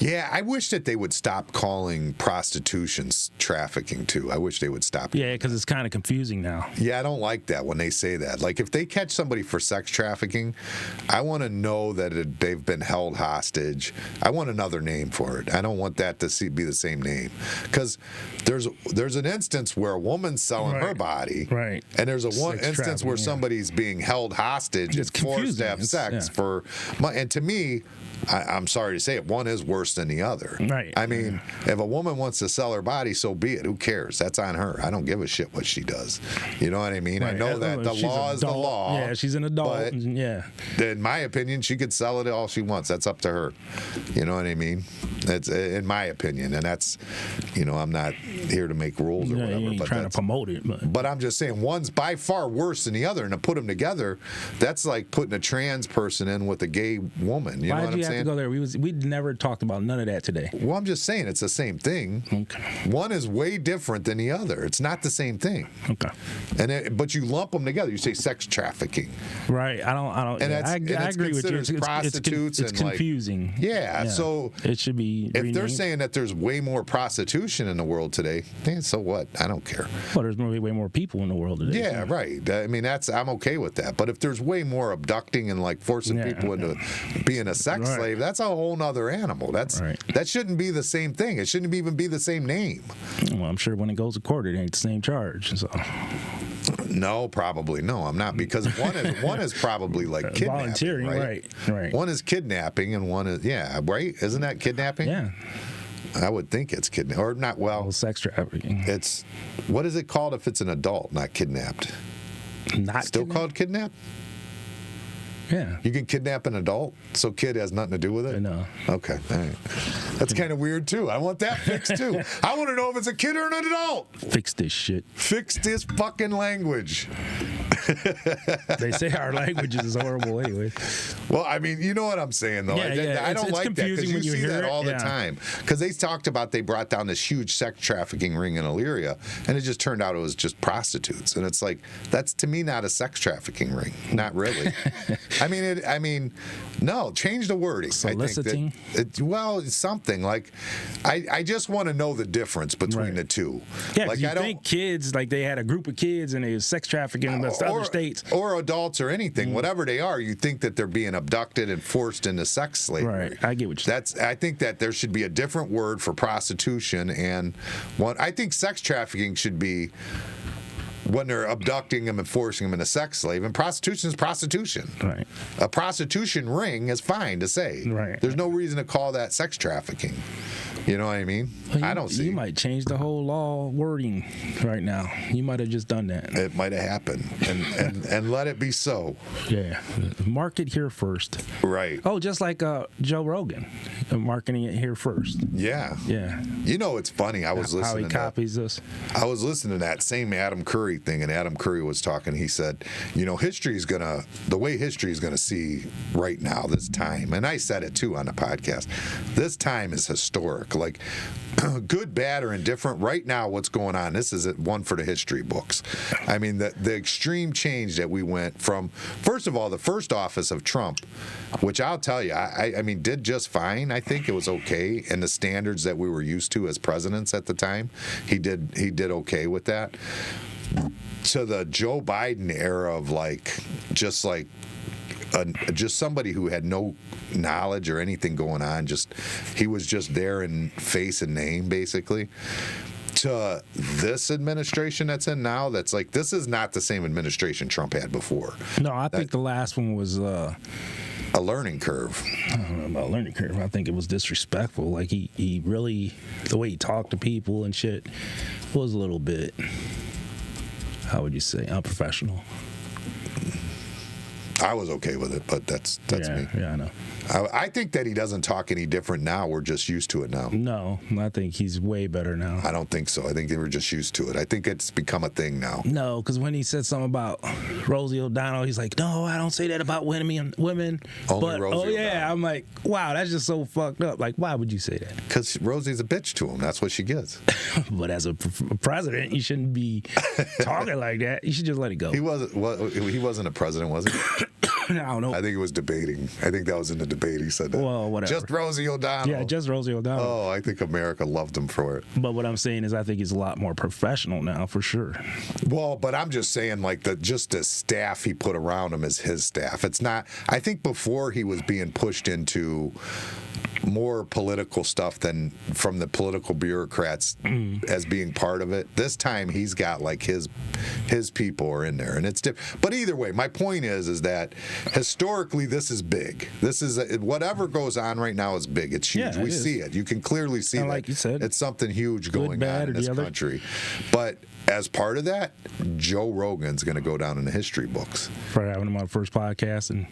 Yeah, I wish that they would stop calling prostitution trafficking too. I wish they would stop. Yeah, because it's kind of confusing now. Yeah, I don't like that when they say that. Like, if they catch somebody for sex trafficking, I want to know that they've been held hostage. I want another name for it. I don't want that to be the same name. Because there's an instance where a woman's selling her body, right? And there's one instance where somebody's being held hostage and forced to have sex for money. And to me, I'm sorry to say it, one is worse worse than the other. Right. I mean, if a woman wants to sell her body, so be it. Who cares? That's on her. I don't give a shit what she does. You know what I mean? Right. I know that the She's law is the adult. law. Yeah, she's an adult. But Yeah. in my opinion, she could sell it all she wants. That's up to her. You know what I mean? That's in my opinion, and that's, I'm not here to make rules or Yeah, whatever. you ain't But trying to promote it. But I'm just saying, one's by far worse than the other, and to put them together, that's like putting a trans person in with a gay woman. You know Why what did you I'm have saying? to go there? We never talked about none of that today. Well, I'm just saying it's the same thing. Okay. One is way different than the other. It's not the same thing. Okay. But you lump them together. You say sex trafficking. Right. I don't. And yeah, that's- I and it's agree with you. considered prostitutes It's and, like- confusing. Yeah, so it should be. If they're renamed. saying that there's way more prostitution in the world today, so what? I don't care. Well, there's way more people in the world today. Yeah, right. I mean, I'm okay with that. But if there's way more abducting and like forcing people into being a sex Right. slave, that's a whole nother animal. That shouldn't be the same thing. It shouldn't even be the same name. Well, I'm sure when it goes to court, it ain't the same charge. So. No, probably no. I'm not, because one is probably like kidnapping, volunteering, right. One is kidnapping and one is right. Isn't that kidnapping? Yeah. I would think it's kidnapping or not. Well, sex trafficking. It's what is it called if it's an adult, not kidnapped? Not still kidnapped? called kidnap? Yeah. You can kidnap an adult, so kid has nothing to do with it? No. Okay. All right. That's kind of weird, too. I want that fixed, too. I want to know if it's a kid or an adult. Fix this shit. Fix this fucking language. They say our language is horrible anyway. Well, I mean, you know what I'm saying, though. Yeah, I don't it's like that because confusing you when you see hear that it. all the Yeah. time. Because they brought down this huge sex trafficking ring in Elyria, and it just turned out it was just prostitutes. And it's like, that's to me not a sex trafficking ring. Not really. I mean, no, change the wording. Soliciting? I think it's something. Like, I just want to know the difference between the two. Yeah, like, you think kids, like they had a group of kids and they was sex trafficking in the other states. Or adults or anything, whatever they are, you think that they're being abducted and forced into sex slavery. Right, I get what you're saying. I think that there should be a different word for prostitution, and I think sex trafficking should be when they're abducting them and forcing them into sex slave, and prostitution is prostitution. Right. A prostitution ring is fine to say. Right. There's no reason to call that sex trafficking. You know what I mean? Well, I don't see. You might change the whole law wording right now. You might have just done that. It might have happened, and let it be so. Yeah. Mark it here first. Right. Oh, just like Joe Rogan, marketing it here first. Yeah. Yeah. You know, it's funny. I was listening. How he copies us. I was listening to that same Adam Curry thing, and Adam Curry was talking. He said, the way history is gonna see right now, this time, and I said it too on the podcast. This time is historic. Like, good, bad, or indifferent. Right now, what's going on? This is one for the history books. I mean, the extreme change that we went from. First of all, the first office of Trump, which I'll tell you, I mean, did just fine. I think it was okay in the standards that we were used to as presidents at the time. He did okay with that. To the Joe Biden era of just somebody who had no knowledge or anything going on. He was just there in face and name, basically. To this administration that's in now, that's like, this is not the same administration Trump had before. No, I think the last one was a learning curve. I don't know about learning curve. I think it was disrespectful. Like he really, the way he talked to people and shit was a little bit, how would you say, unprofessional. I was okay with it, but that's me. Yeah, I know. I think that he doesn't talk any different now. We're just used to it now. No, I think he's way better now. I don't think so. I think they were just used to it. I think it's become a thing now. No, because when he said something about Rosie O'Donnell, he's like, no, I don't say that about women. Only But, Rosie yeah, O'Donnell. I'm like, wow, that's just so fucked up. Like, why would you say that? Because Rosie's a bitch to him. That's what she gets. But as a president, you shouldn't be talking like that. You should just let it go. He wasn't a president, was he? I don't know. I think it was debating. I think that was in the debate he said that. Well, whatever. Just Rosie O'Donnell. Yeah, just Rosie O'Donnell. Oh, I think America loved him for it. But what I'm saying is I think he's a lot more professional now, for sure. Well, but I'm just saying, like, just the staff he put around him is his staff. It's not. I think before he was being pushed into more political stuff than from the political bureaucrats as being part of it. This time he's got like his people are in there, and it's different. But either way, my point is that historically this is big. This is whatever goes on right now is big. It's huge. Yeah, we see it. You can clearly see that. Like you said, it's something huge going on in this country. But as part of that, Joe Rogan's going to go down in the history books for having him on the first podcast, and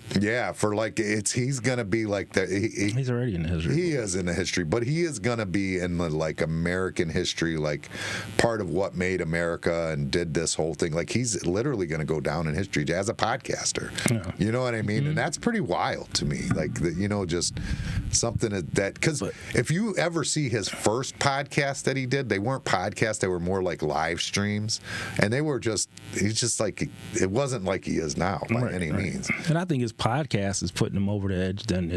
for like he's going to be like the he's already in the history. He is in the history, but he is going to be in the like American history, like part of what made America and did this whole thing. Like he's literally going to go down in history as a podcaster. Yeah. You know what I mean? And that's pretty wild to me. Like just something that because if you ever see his first podcast that he did, they weren't podcasts; they were more like live streams. And they were he's just like, it wasn't like he is now by any means. And I think his podcast is putting him over the edge than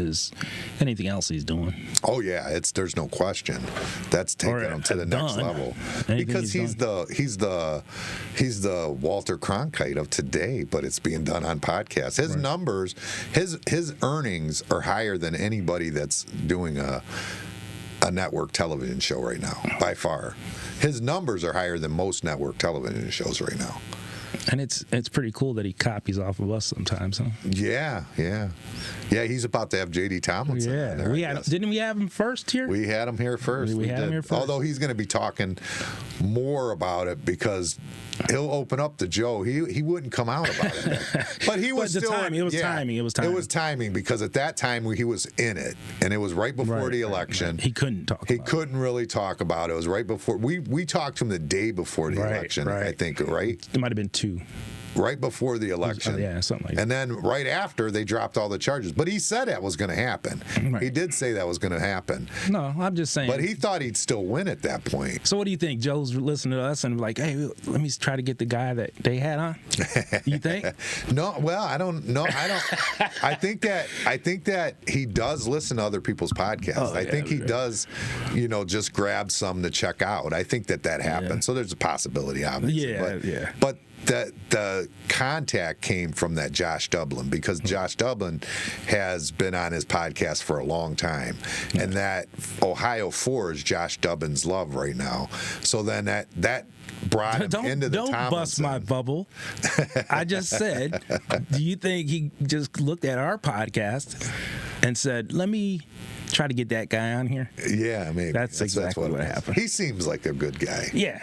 anything else he's doing. Oh yeah, there's no question. That's taking him to the next level. Because he's the Walter Cronkite of today, but it's being done on podcasts. His numbers, his earnings are higher than anybody that's doing a network television show right now, by far. His numbers are higher than most network television shows right now. And it's pretty cool that he copies off of us sometimes, huh? Yeah. He's about to have J.D. Tomlinson. Yeah, there, didn't we have him first here? We had him here first. We had him here first. Although he's going to be talking more about it because he'll open up to Joe. He wouldn't come out about it, but he was still. Timing. It was timing. It was timing because at that time he was in it, and it was right before the election. He couldn't talk. He couldn't really talk about it. It was right before we talked to him the day before the election. I think It might have been 2. Right before the election. Something like that. And then right after, they dropped all the charges. But he said that was going to happen. Right. He did say that was going to happen. No, I'm just saying. But he thought he'd still win at that point. So what do you think? Joe's listening to us and like, hey, let me try to get the guy that they had on? You think? No, well, I don't know. I think that he does listen to other people's podcasts. I think he does, just grab some to check out. I think that happens. Yeah. So there's a possibility, obviously. But the contact came from that Josh Dublin, because Josh Dublin has been on his podcast for a long time, and that Ohio 4 is Josh Dublin's love right now. So then that brought him into the Tomlinson. Don't bust my bubble. I just said, do you think he just looked at our podcast and said, let me try to get that guy on here? Yeah, maybe. That's exactly what happened. He seems like a good guy. Yeah.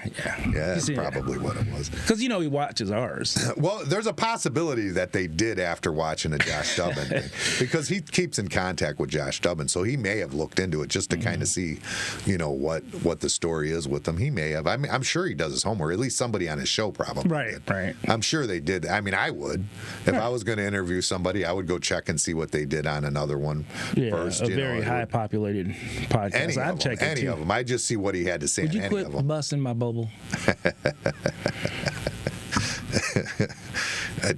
That's probably what it was. Because he watches ours. Well, there's a possibility that they did after watching a Josh Dublin thing, because he keeps in contact with Josh Dublin, so he may have looked into it just to kind of see, what the story is with him. He may have. I mean, I'm sure he does his homework. At least somebody on his show probably did. Right. I'm sure they did. I mean, I would. If I was going to interview somebody, I would go check and see what they did on another one first. A very high populated podcast. I'd check any of them. I'd just see what he had to say on any of them. Would you quit busting my bubble?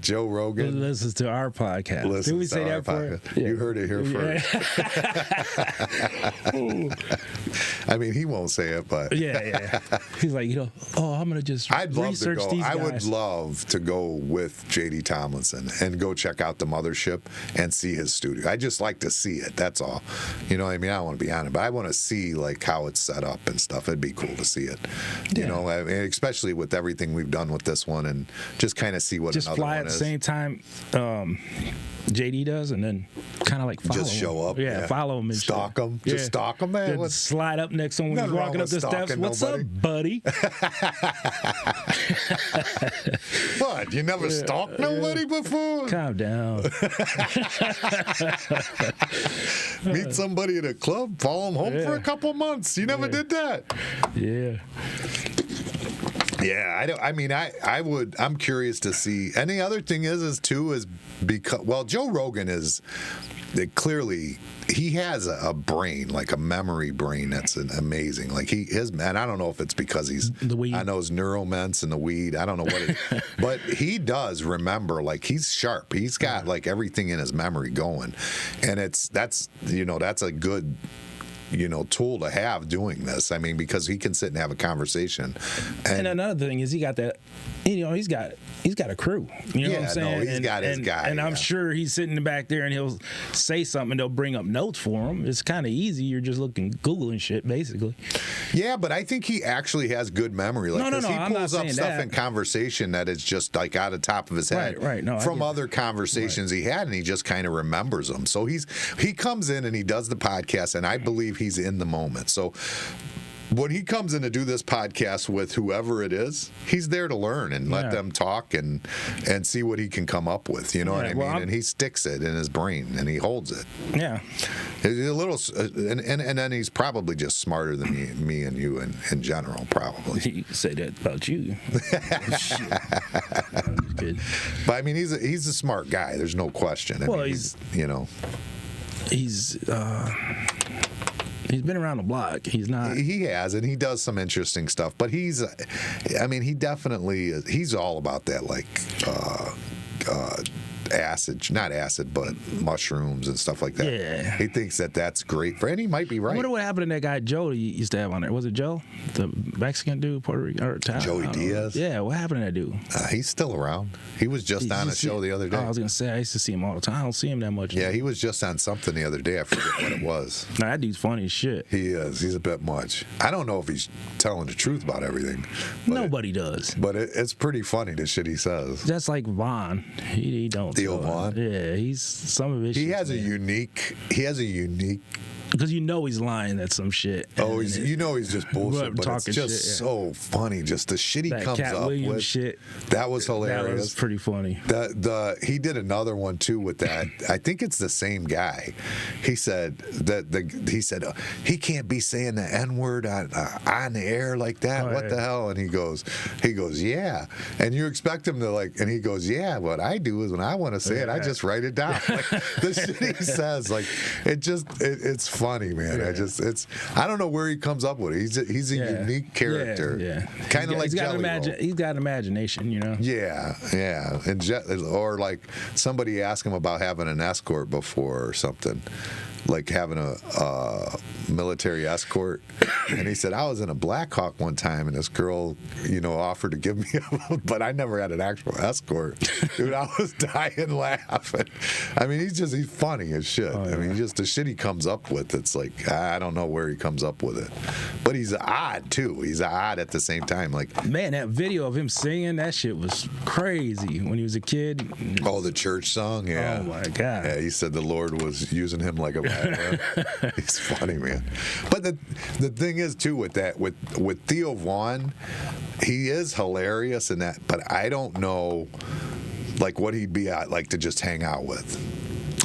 Joe Rogan listens to our podcast. Did we say that for? Yeah. You heard it here first. I mean, he won't say it, but he's like, I'm gonna just research these guys. I would love to go with J.D. Tomlinson and go check out the mothership and see his studio. I just like to see it. That's all. You know what I mean? I don't want to be on it, but I want to see like how it's set up and stuff. It'd be cool to see it. You know, I mean, especially with everything we've done with this one, and just kind of see what just another fly one at the is. same time JD does, and then kind of like follow just show him. up. Yeah, follow him and stalk him. Just stalk him, man. Then slide up next to him when he's walking up the steps. What's up, buddy? What? You never stalked nobody before? Calm down. Meet somebody at a club, follow them home for a couple months. You never did that. Yeah. Yeah, I would. I'm curious to see. And the other thing is because Joe Rogan is clearly, he has a brain, like a memory brain that's amazing. Like and I don't know if it's because he's the weed. I know his neuroments and the weed. I don't know what it is, but he does remember. Like, he's sharp. He's got like everything in his memory going, and that's a good tool to have doing this. I mean, because he can sit and have a conversation. And another thing is he got that, he's got a crew. You know what I'm saying? He's got his guy. And I'm sure he's sitting back there and he'll say something and they'll bring up notes for him. It's kind of easy. You're just Googling shit, basically. Yeah, but I think he actually has good memory. Like, No, he I'm pulls not up saying stuff that. in conversation that is just like out of the top of his head Right. No, from other conversations he had, and he just kind of remembers them. So he comes in and he does the podcast, and I believe he's in the moment. So when he comes in to do this podcast with whoever it is, he's there to learn and let them talk and see what he can come up with. You know what I mean? And he sticks it in his brain and he holds it. Yeah. He's a little, and then he's probably just smarter than me and you in general, probably. You can say that about you. But I mean, he's a smart guy. There's no question. I mean, he's been around the block. He's not. He has, and he does some interesting stuff. But he definitely he's all about that, like not acid, but mushrooms and stuff like that. Yeah. He thinks that's great for, and he might be right. I wonder what happened to that guy Joe he used to have on there. Was it Joe, the Mexican dude, Puerto Rican, or Italian? Joey Diaz. Yeah, what happened to that dude? He's still around. He was just on a show the other day. I was gonna say I used to see him all the time. I don't see him that much. Yeah, he was just on something the other day. I forget what it was. Nah, that dude's funny as shit. He is. He's a bit much. I don't know if he's telling the truth about everything. Nobody does. But it's pretty funny, the shit he says. That's like Vaughn. He don't. Theo Vaughn? Yeah, he's some of his. He has a unique. Because he's lying. That's some shit. He's just bullshit, but it's just so funny. Just the shit he comes Cat up Williams with. Shit. That was hilarious. That was pretty funny. He did another one too with that. I think it's the same guy. He said he can't be saying the N-word on the air like that. What the hell? And he goes, yeah. And you expect him to and he goes, yeah. What I do is when I want to say it, I just write it down. Like, the shit he says, it's funny, man. Yeah. I don't know where he comes up with it. He's a unique character. Yeah. Kind of like Jelly Roll. He's got imagination, Yeah. Or like somebody asked him about having an escort before or something. Like having a military escort, and he said, I was in a Black Hawk one time, and this girl, offered to give me but I never had an actual escort. Dude, I was dying laughing. I mean, he's funny as shit. I mean, just the shit he comes up with, it's like, I don't know where he comes up with it. But he's odd, too. He's odd at the same time. Like, man, that video of him singing, that shit was crazy when he was a kid. Oh, the church song? Yeah. Oh, my God. Yeah, he said the Lord was using him like a he's funny, man. But the thing is too with Theo Vaughn, he is hilarious in that, but I don't know what he'd be like to just hang out with.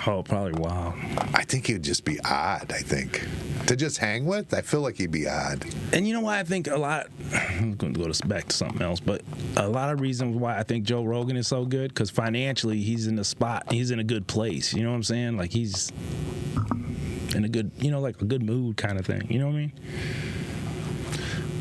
Oh, probably wow. I think he'd just be odd. I think to just hang with, I feel like he'd be odd. And you know why I think a lot. I'm going to go back to something else, but a lot of reasons why I think Joe Rogan is so good, because financially he's in the spot, he's in a good place. You know what I'm saying? Like he's in a good, like a good mood kind of thing. You know what I mean?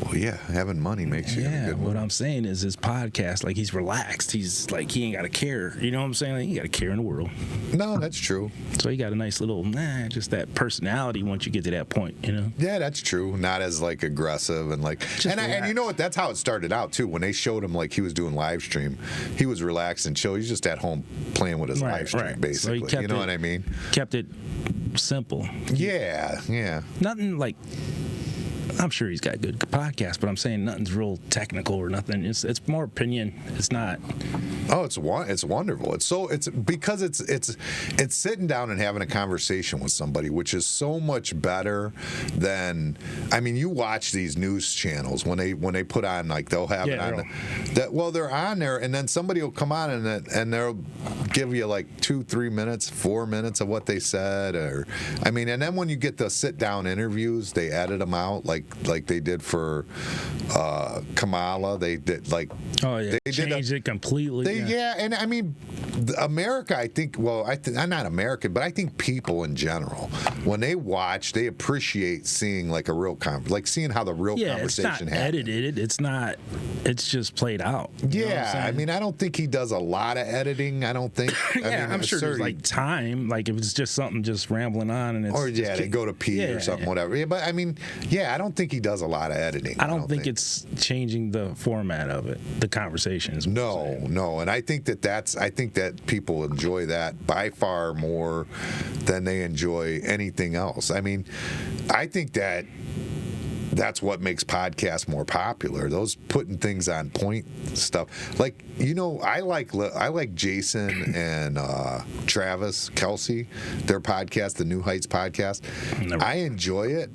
Well, yeah, having money makes you in a good mood. What I'm saying is his podcast, like he's relaxed. He's like, he ain't got a care. You know what I'm saying? Like, he ain't got a care in the world. No, that's true. So he got a nice little, just that personality once you get to that point, Yeah, that's true. Not as aggressive and and you know what? That's how it started out too. When they showed him he was doing live stream, he was relaxed and chill. He's just at home playing with his live stream, basically. So you know what I mean? Kept it simple. Yeah. Nothing I'm sure he's got good podcasts, but I'm saying nothing's real technical or nothing. It's more opinion. It's not. Oh, it's wonderful. It's because it's sitting down and having a conversation with somebody, which is so much better than. I mean, you watch these news channels when they put on they'll have it on they're on there, and then somebody will come on and they'll give you 2-3 minutes, 4 minutes of what they said, and then when you get the sit down interviews, they edit them out like they did for Kamala. They did they changed it completely. And I mean, America, I think, well, I'm not American, but I think people in general, when they watch, they appreciate seeing like a real like seeing how the real conversation it's not happens. edited. It's not. It's just played out. You know what I'm Yeah, I saying? mean, I don't think he does a lot of editing. I don't think. Yeah, I mean, I'm sure there's like time. Like if it's just something just rambling on and it's or yeah, they go to pee or something, whatever. Yeah, but I mean, yeah, I don't think he does a lot of editing. I don't think it's changing the format of it, the conversations. No, and I think that people enjoy that by far more than they enjoy anything else. I mean, I think that's what makes podcasts more popular. Those putting things on point stuff. Like, I like Jason and Travis Kelce, their podcast, the New Heights podcast. I enjoy it,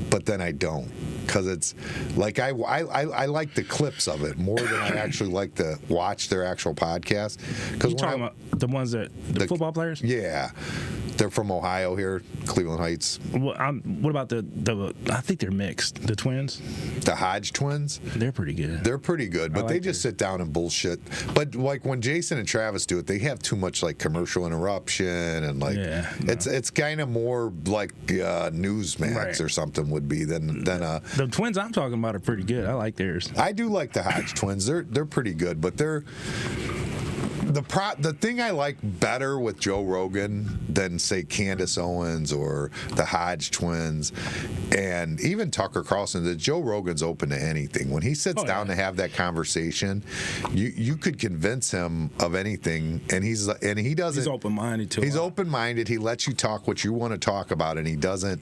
but then I don't. Because it's like I like the clips of it more than I actually like to watch their actual podcast. Because you talking about the ones that the football players? Yeah, they're from Ohio here, Cleveland Heights. Well, what about the? I think they're mixed. The twins, the Hodge twins. They're pretty good. They're pretty good, but they just sit down and bullshit. But like when Jason and Travis do it, they have too much like commercial interruption and like it's kind of more like Newsmax or something would be than The twins I'm talking about are pretty good. I like theirs. I do like the Hodge twins. They're pretty good, but they're the thing I like better with Joe Rogan than say Candace Owens or the Hodge twins and even Tucker Carlson, that Joe Rogan's open to anything. When he sits down to have that conversation, you could convince him of anything, and he doesn't. He's open-minded too. He's open-minded. He lets you talk what you want to talk about, and he doesn't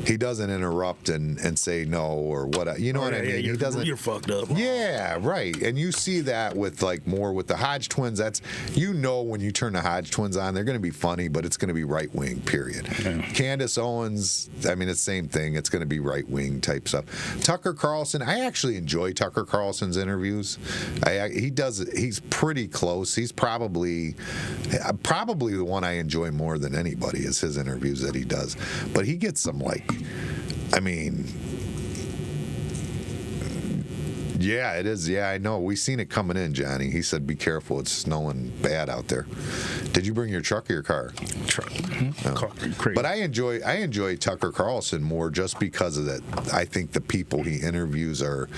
interrupt and say no or what. You know what I mean? He doesn't. You're fucked up. Yeah, right. And you see that with like more with the Hodge twins. That's when you turn the Hodge twins on, they're going to be funny, but it's going to be right wing. Period. Yeah. Candace Owens, I mean, it's the same thing. It's going to be right wing type stuff. Tucker Carlson, I actually enjoy Tucker Carlson's interviews. He's pretty close. He's probably the one I enjoy more than anybody is his interviews that he does. But he gets some yeah, it is. Yeah, I know. We seen it coming in, Johnny. He said, "Be careful. It's snowing bad out there." Did you bring your truck or your car? Truck. No. But I enjoy Tucker Carlson more just because of that. I think the people he interviews are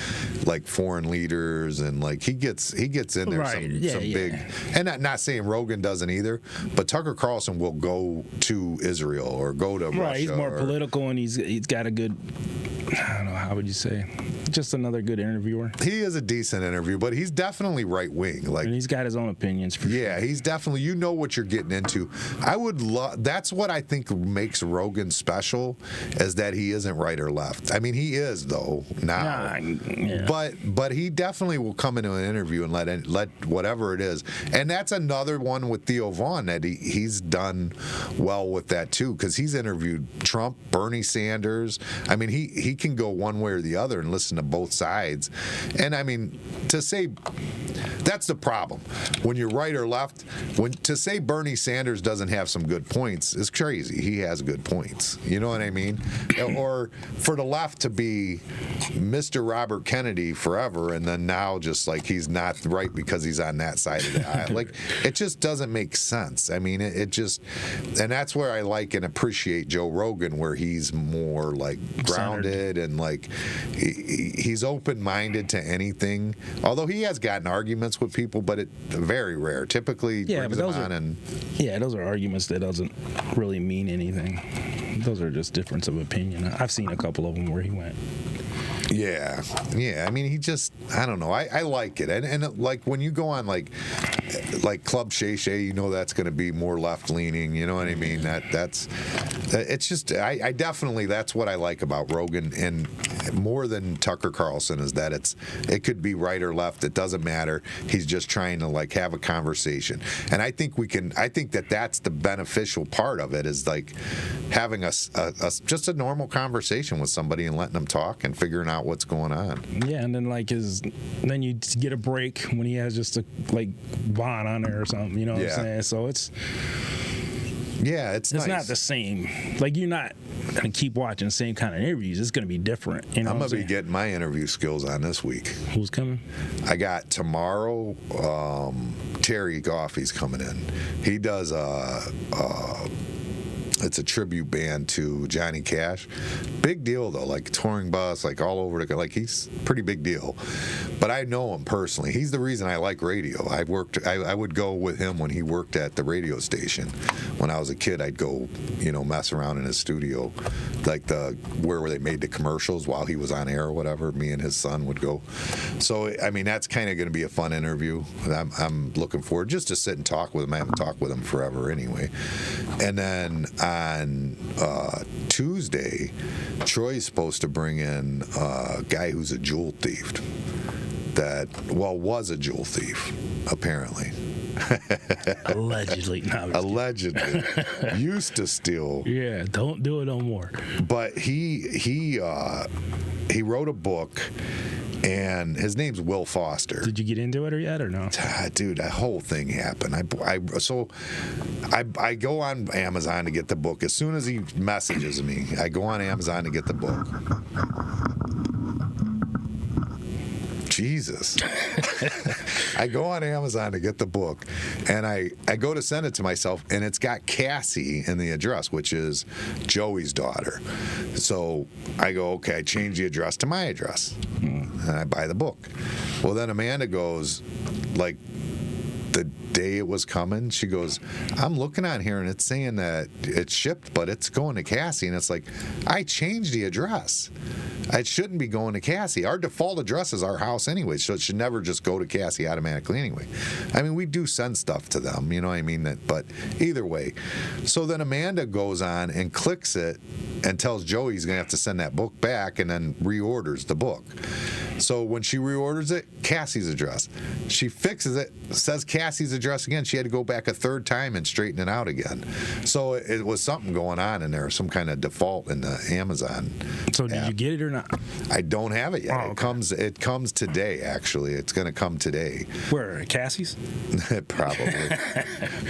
like foreign leaders, and like he gets in there some big. And not saying Rogan doesn't either, but Tucker Carlson will go to Israel or go to Russia. Right. He's more political, and he's got a good. I don't know, how would you say? Just another good interviewer. He is a decent interview, but he's definitely right wing. Like, and he's got his own opinions. For sure. He's definitely. You know what you're getting into. That's what I think makes Rogan special, is that he isn't right or left. I mean, he is though now. But he definitely will come into an interview and let whatever it is. And that's another one with Theo Vaughn that he's done well with that too, because he's interviewed Trump, Bernie Sanders. I mean, he can go one way or the other and listen to both sides. And I mean, to say that's the problem when you're right or left. To say Bernie Sanders doesn't have some good points is crazy. He has good points. You know what I mean? Or for the left to be Mr. Robert Kennedy forever, and then now just like he's not right because he's on that side of the aisle. Like, it just doesn't make sense. I mean, it just, and that's where I like and appreciate Joe Rogan, where he's more like grounded and like he's open-minded to anything. Although he has gotten arguments with people, but it's very rare. Typically, brings them on those are arguments that doesn't really mean anything. Those are just difference of opinion. I've seen a couple of them where he went. Yeah. I mean, he just, I don't know. I like it, and like when you go on like Club Shay Shay, you know that's going to be more left leaning. You know what I mean? That's it's just I definitely, that's what I like about Rogan, and more than Tucker Carlson, is that it could be right or left. It doesn't matter. He's just trying to like have a conversation, and I think that's the beneficial part of it, is like having just a normal conversation with somebody and letting them talk and figuring out what's going on. Yeah, and then then you get a break when he has just a like Vaughn on there or something. You know what I'm saying? So it's nice. Not the same. Like, you're not gonna keep watching the same kind of interviews. It's gonna be different. You know, I'm gonna be getting my interview skills on this week. Who's coming? I got tomorrow. Terry Goffey's coming in. He does it's a tribute band to Johnny Cash. Big deal though, like touring bus, like all over the, like he's pretty big deal. But I know him personally. He's the reason I like radio. I would go with him when he worked at the radio station. When I was a kid, I'd go, mess around in his studio, like where they made the commercials while he was on air or whatever. Me and his son would go. So I mean, that's kind of going to be a fun interview. I'm looking forward just to sit and talk with him. I haven't talked with him forever anyway. And then on Tuesday, Troy's supposed to bring in a guy who's a jewel thief. Was a jewel thief, apparently. Allegedly. No, Allegedly. Used to steal. Yeah, don't do it no more. But he wrote a book, and his name's Will Foster. Did you get into it yet or no? Dude, that whole thing happened. I go on Amazon to get the book. As soon as he messages me, I go on Amazon to get the book. Jesus. I go on Amazon to get the book, and I go to send it to myself, and it's got Cassie in the address, which is Joey's daughter. So I go, okay, I change the address to my address, and I buy the book. Well, then Amanda goes, like, the day it was coming, she goes, I'm looking on here and it's saying that it's shipped, but it's going to Cassie. And it's like, I changed the address. It shouldn't be going to Cassie. Our default address is our house anyway, so it should never just go to Cassie automatically anyway. I mean, we do send stuff to them, you know what I mean? But either way. So then Amanda goes on and clicks it and tells Joey he's going to have to send that book back, and then reorders the book. So when she reorders it, Cassie's address. She fixes it, says Cassie's address again. She had to go back a third time and straighten it out again. So it was something going on in there, some kind of default in the Amazon. So did you get it or not? I don't have it yet. Oh, okay. It comes today, actually. It's going to come today. Where, Cassie's? Probably.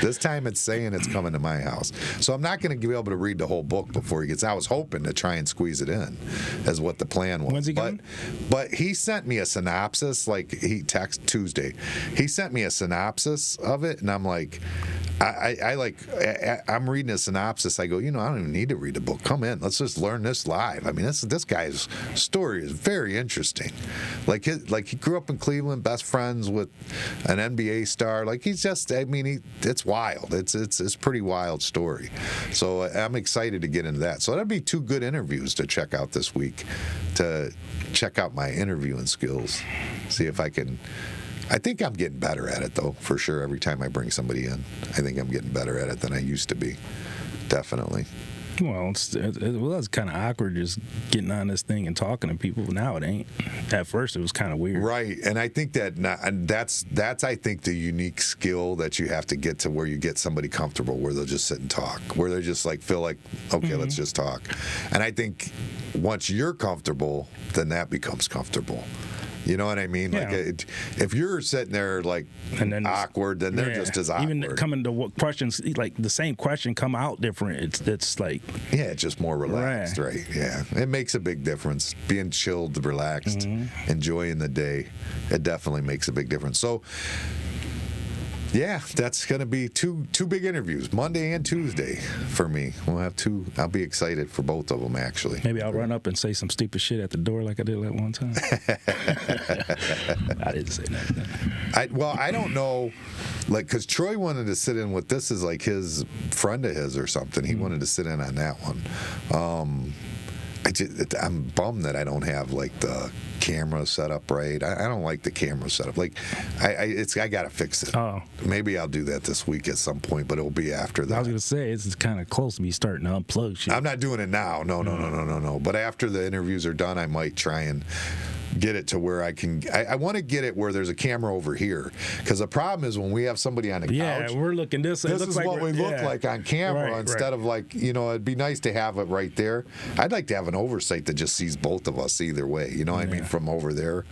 This time it's saying it's coming to my house. So I'm not going to be able to read the whole book before he gets. I was hoping to try and squeeze it in, as what the plan was. When's he coming? But he sent me a synopsis, like he texted Tuesday. He sent me a synopsis of it, and I'm like, I'm reading a synopsis. I go, I don't even need to read the book. Come in, let's just learn this live. I mean, this guy's story is very interesting. Like he grew up in Cleveland, best friends with an NBA star. Like he's just, it's wild. It's a pretty wild story. So I'm excited to get into that. So that'll be 2 good interviews to check out this week, to check out my interviewing skills, see if I can. I think I'm getting better at it, though, for sure. Every time I bring somebody in, I think I'm getting better at it than I used to be. Definitely. Well, that's kind of awkward just getting on this thing and talking to people. Now it ain't. At first, it was kind of weird. Right, and I think that's I think the unique skill that you have to get to, where you get somebody comfortable, where they'll just sit and talk, where they just like feel like, okay, let's just talk. And I think once you're comfortable, then that becomes comfortable. You know what I mean? Yeah. Like, if you're sitting there like and then awkward, then they're just as awkward. Even coming to what questions, like the same question come out different. It's like, yeah, it's just more relaxed, right? Yeah, it makes a big difference. Being chilled, relaxed, enjoying the day, it definitely makes a big difference. So, yeah, that's going to be two big interviews, Monday and Tuesday for me. We'll have 2. I'll be excited for both of them, actually. Maybe I'll run up and say some stupid shit at the door like I did that one time. I didn't say nothing. I don't know, like, because Troy wanted to sit in with, this is like his friend of his or something. He wanted to sit in on that one. I'm bummed that I don't have like the camera set up right. I don't like the camera set up. Like, I gotta fix it. Oh, maybe I'll do that this week at some point, but it'll be after that. I was gonna say it's kind of close to me starting to unplug shit. I'm not doing it now. No. But after the interviews are done, I might try and get it to where I can. I want to get it where there's a camera over here, because the problem is when we have somebody on the couch. Yeah, we're looking this. This is what we look like on camera, instead of like, it'd be nice to have it right there. I'd like to have an oversight that just sees both of us either way. You know what I mean? From over there,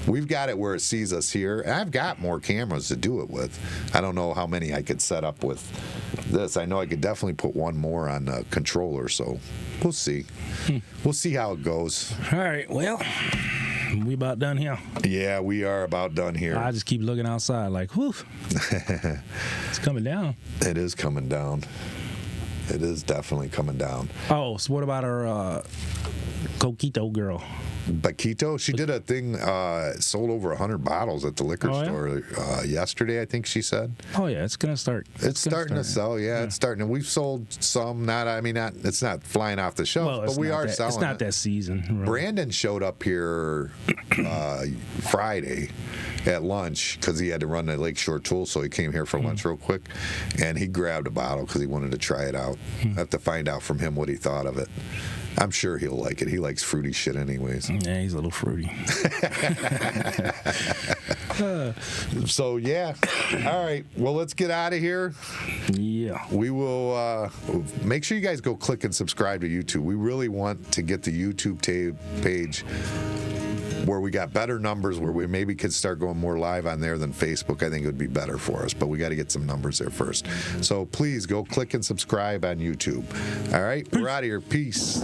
we've got it where it sees us here, and I've got more cameras to do it with. I don't know how many I could set up with this. I know I could definitely put one more on the controller, so we'll see. We'll see how it goes. All right, well, We about done here. Yeah, we are about done here. I just keep looking outside like, whew. It's coming down. It is coming down. It is definitely coming down. Oh, so what about our Coquito girl? But Gito, she did a thing, sold over 100 bottles at the liquor store yesterday, I think she said. Oh, yeah, it's going to start. It's starting to sell, yeah, it's starting. We've sold some, it's not flying off the shelf, but we are selling. It's not that season. Really. Brandon showed up here Friday at lunch because he had to run the Lakeshore Tool, so he came here for lunch real quick, and he grabbed a bottle because he wanted to try it out. I have to find out from him what he thought of it. I'm sure he'll like it. He likes fruity shit anyways. Yeah, he's a little fruity. So, yeah. All right. Well, let's get out of here. Yeah. We will make sure you guys go click and subscribe to YouTube. We really want to get the YouTube page where we got better numbers, where we maybe could start going more live on there than Facebook. I think it would be better for us, but we got to get some numbers there first. So please go click and subscribe on YouTube. All right, we're out of here. Peace.